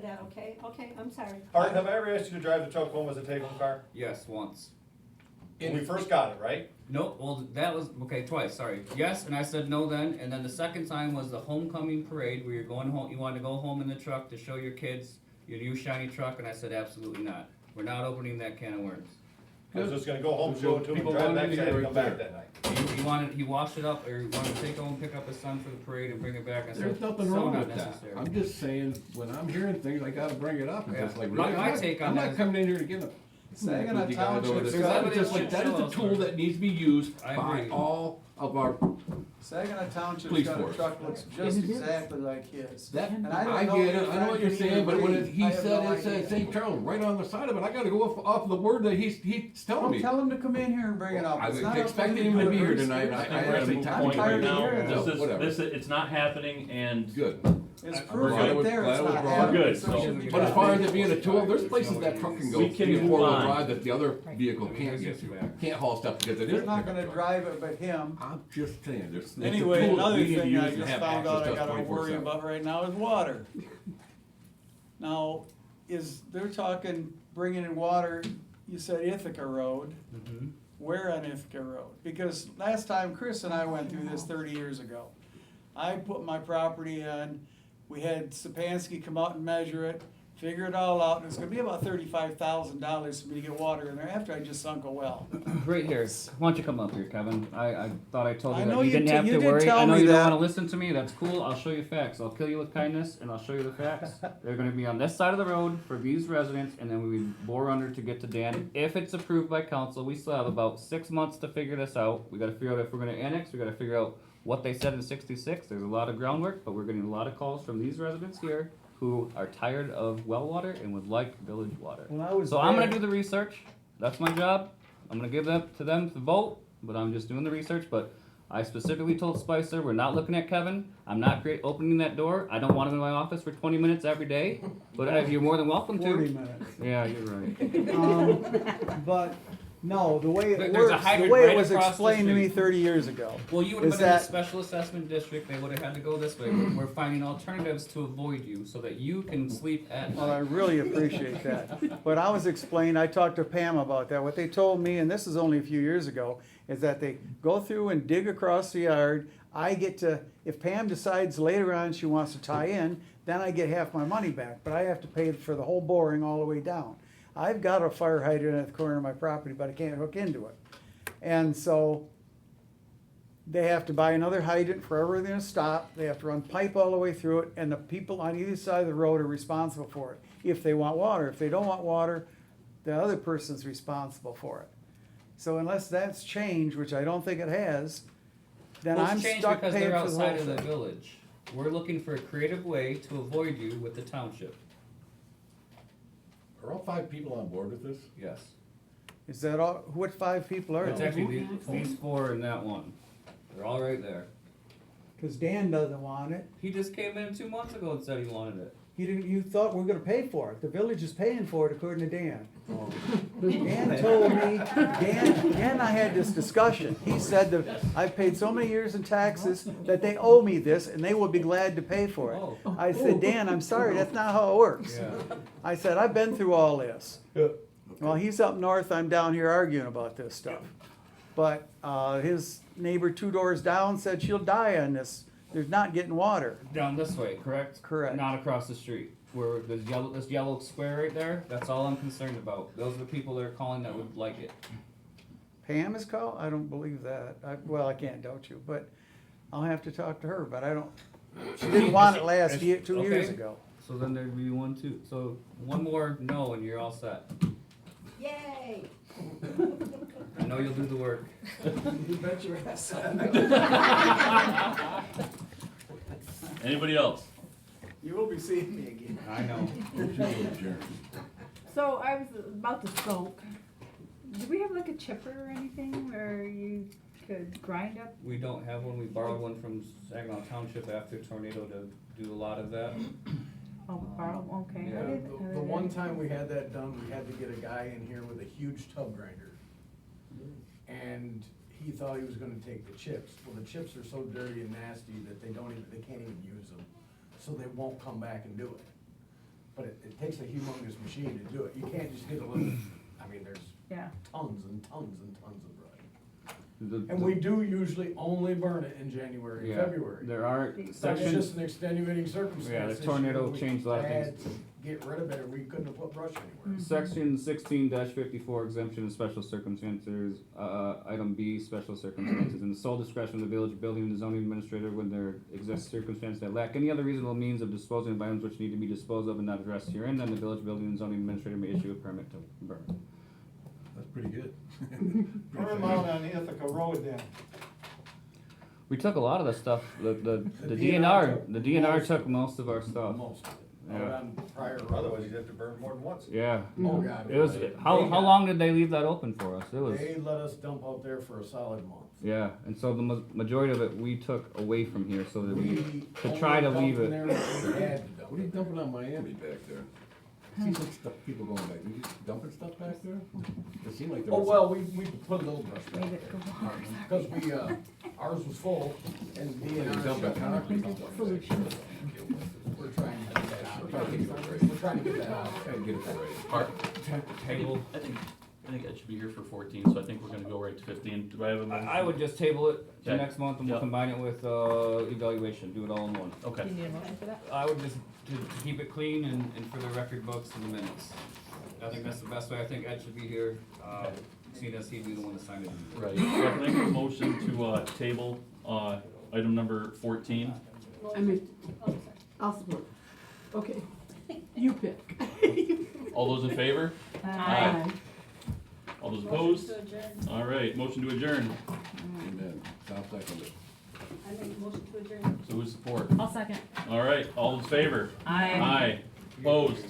that, okay? Okay, I'm sorry. Art, have I ever asked you to drive the truck home as a take-home car? Yes, once. When we first got it, right? No, well, that was, okay, twice, sorry. Yes, and I said no then, and then the second time was the homecoming parade where you're going home, you wanted to go home in the truck to show your kids your new shiny truck, and I said absolutely not. We're not opening that can of worms. I was just gonna go home, show it to him, People drive wanted back, to and hear come right back there. that night. He washed it up, or he wanted to take home, pick up his son for the parade and bring it back, and I said, There's nothing so wrong not with that. necessary. I'm just saying, when I'm hearing things, I gotta bring it up. It's Yeah. just like, My- really, my take on I'm that not is- coming in here to get a. Saginaw You gotta go Township's with got- it. Because Just like, that is a show tool us. that needs to be used I by agree. all of our, Saginaw Township's Police got a force. truck that looks just exactly like his. that, And I don't I know get if it, I know what you're Frank can saying, but when read. he I have said, no it said idea. St. Charles right on the side of it, I gotta go off the word that he's telling Well, me. tell him to come in here and bring it up. I It's was not up expecting him him to be do it. here tonight, and I actually We're at a talked point to right him. now, No, this whatever. is, it's not happening, and Good. It's I'm proof glad it right was- there, glad it's it was not brought up. happening. Good, So so- it should be But as done. far as it being a tool, there's places that truck can go, We can be a move four-wheel on. drive that the other vehicle can't get to, can't haul stuff because it is. They're a not pickup gonna truck. drive it but him. I'm just saying, there's. it's a Anyway, tool that another we need to thing use I and just have found access out I to gotta worry 24/7. about right now is water. Now, they're talking bringing in water, you said Ithaca Road. Mm-hmm. Where on Ithaca Road? Because last time Chris and I went through this 30 years ago, I put my property on, we had Sapansky come out and measure it, figure it all out, and it's gonna be about $35,000 for me to get water in there after I just sunk a well. Right here. Why don't you come up here, Kevin? I thought I told you I that know you you didn't t- have you to did worry. tell I know me you that. don't want to listen to me. That's cool. I'll show you facts. I'll kill you with kindness, and I'll show you the facts. They're going to be on this side of the road for these residents, and then we bore under to get to Dan. If it's approved by council, we still have about 6 months to figure this out. We got to figure out if we're going to annex. We got to figure out what they said in '66. There's a lot of groundwork, but we're getting a lot of calls from these residents here who are tired of well water and would like village water. When I was So I'm there- gonna do the research. That's my job. I'm gonna give that to them to vote, but I'm just doing the research. But I specifically told Spicer we're not looking at Kevin. I'm not opening that door. I don't want him in my office for 20 minutes every day. But you're more than welcome to. 40 minutes. Yeah, you're right. But, no, the way it There's a works, the hydrant way right it was across the explained to me street. 30 years ago. Well, you would have is been in the that- special assessment district. They would have had to go this way. We're finding alternatives to avoid you so that you can sleep at Well, I night. really appreciate that. But I was explained, I talked to Pam about that. What they told me, and this is only a few years ago, is that they go through and dig across the yard. I get to, if Pam decides later on she wants to tie in, then I get half my money back. But I have to pay for the whole boring all the way down. I've got a fire hydrant at the corner of my property, but I can't hook into it. And so they have to buy another hydrant for everything to stop. They have to run pipe all the way through it, and the people on either side of the road are responsible for it. If they want water, if they don't want water, the other person's responsible for it. So unless that's changed, which I don't think it has, then Well, I'm it's changed stuck because paying they're for the whole outside of the thing. village. We're looking for a creative way to avoid you with the township. Are all 5 people on board with this? Yes. Is that all, what 5 people are It's there? actually these 4 and that one. They're all right there. Cause Dan doesn't want it. He just came in 2 months ago and said he wanted it. He didn't, you thought we're gonna pay for it. The village is paying for it according to Dan. Dan told me, Dan and I had this discussion. He said that I've paid so many years in taxes that they owe me this and they will be glad to pay for it. I said, Dan, I'm sorry, that's not how it works. Yeah. I said, I've been through all this. Well, he's up north, I'm down here arguing about this stuff. But, his neighbor 2 doors down said she'll die on this. There's not getting water. Down this way, correct? Correct. Not across the street. Where this yellow square right there, that's all I'm concerned about. Those are the people that are calling that would like it. Pam is called? I don't believe that. Well, I can't doubt you, but I'll have to talk to her, but I don't, she didn't want it last year, 2 years Okay. ago. So then there'd be 1, 2. So one more no and you're all set. Yay! I know you'll do the work. You bet your ass. Anybody else? You will be seeing me again. I know. So I was about to soak. Do we have like a chipper or anything where you could grind up? We don't have one. We borrowed one from Saginaw Township after tornado to do a lot of that. Oh, Barb, okay. Yeah, I didn't- I the didn't- one time we had that done, we had to get a guy in here with a huge tub grinder. And he thought he was gonna take the chips. Well, the chips are so dirty and nasty that they can't even use them. So they won't come back and do it. But it takes a humongous machine to do it. You can't just get a little, I mean, there's Yeah. tons and tons and tons of brush. The- And we do usually only burn it in January, Yeah, February. there are But it's sections. just an extenuating circumstance. Yeah, the this tornado year. We changed a lot of things. had to Get rid of it, or we couldn't have put brush anywhere. Section 16-54 exemption in special circumstances, item B, special circumstances. In the sole discretion of the village building and zoning administrator when there exists circumstances that lack any other reasonable means of disposing of items which need to be disposed of and not addressed herein, then the village building and zoning administrator may issue a permit to burn. That's pretty good. Burn them out on Ithaca Road then. We took a lot of the stuff, the The DNR, took the DNR most- took most of our stuff. Most of it. Yeah. Out on prior Otherwise, roads. you'd have to burn more than once. Yeah. Oh, God. It was, how long did they leave that open for us? It was, They let us dump out there for a solid month. yeah, and so the majority of it we took away from here so that we could try only to leave dumped in it. there what we had to dump. What are you dumping on Miami back there? See some stuff, people going back, you just dumping stuff back there? It seemed like there Oh, was. well, we put a little brush back Made it go there, cause we, ours was full, and Like DNR dumping shut down. concrete. Solution. We're trying to get that out. We're trying to get it right. We're trying to get that out. Trying to get it right. Table. I think Ed should be here for 14, so I think we're gonna go right to 15. Do I have a motion? I would just table it to Okay. next month and we'll Yep. combine it with, evaluation, do it all in one. Okay. Do you need a motion for that? I would just, to keep it clean and for the record books and the minutes. I think that's the best way, I think Ed should be here, seeing as he'd be the one to sign it. Right, so I can make a motion to, table, item number 14. I mean, Oh, sorry. I'll support. Okay, you pick. All those in favor? Aye. All those Motion opposed? to adjourn. All right, motion to adjourn. Amen. Sounds like a. I make a motion to adjourn. So who's support? I'll second. All right, all in favor? Aye. Aye. Opposed?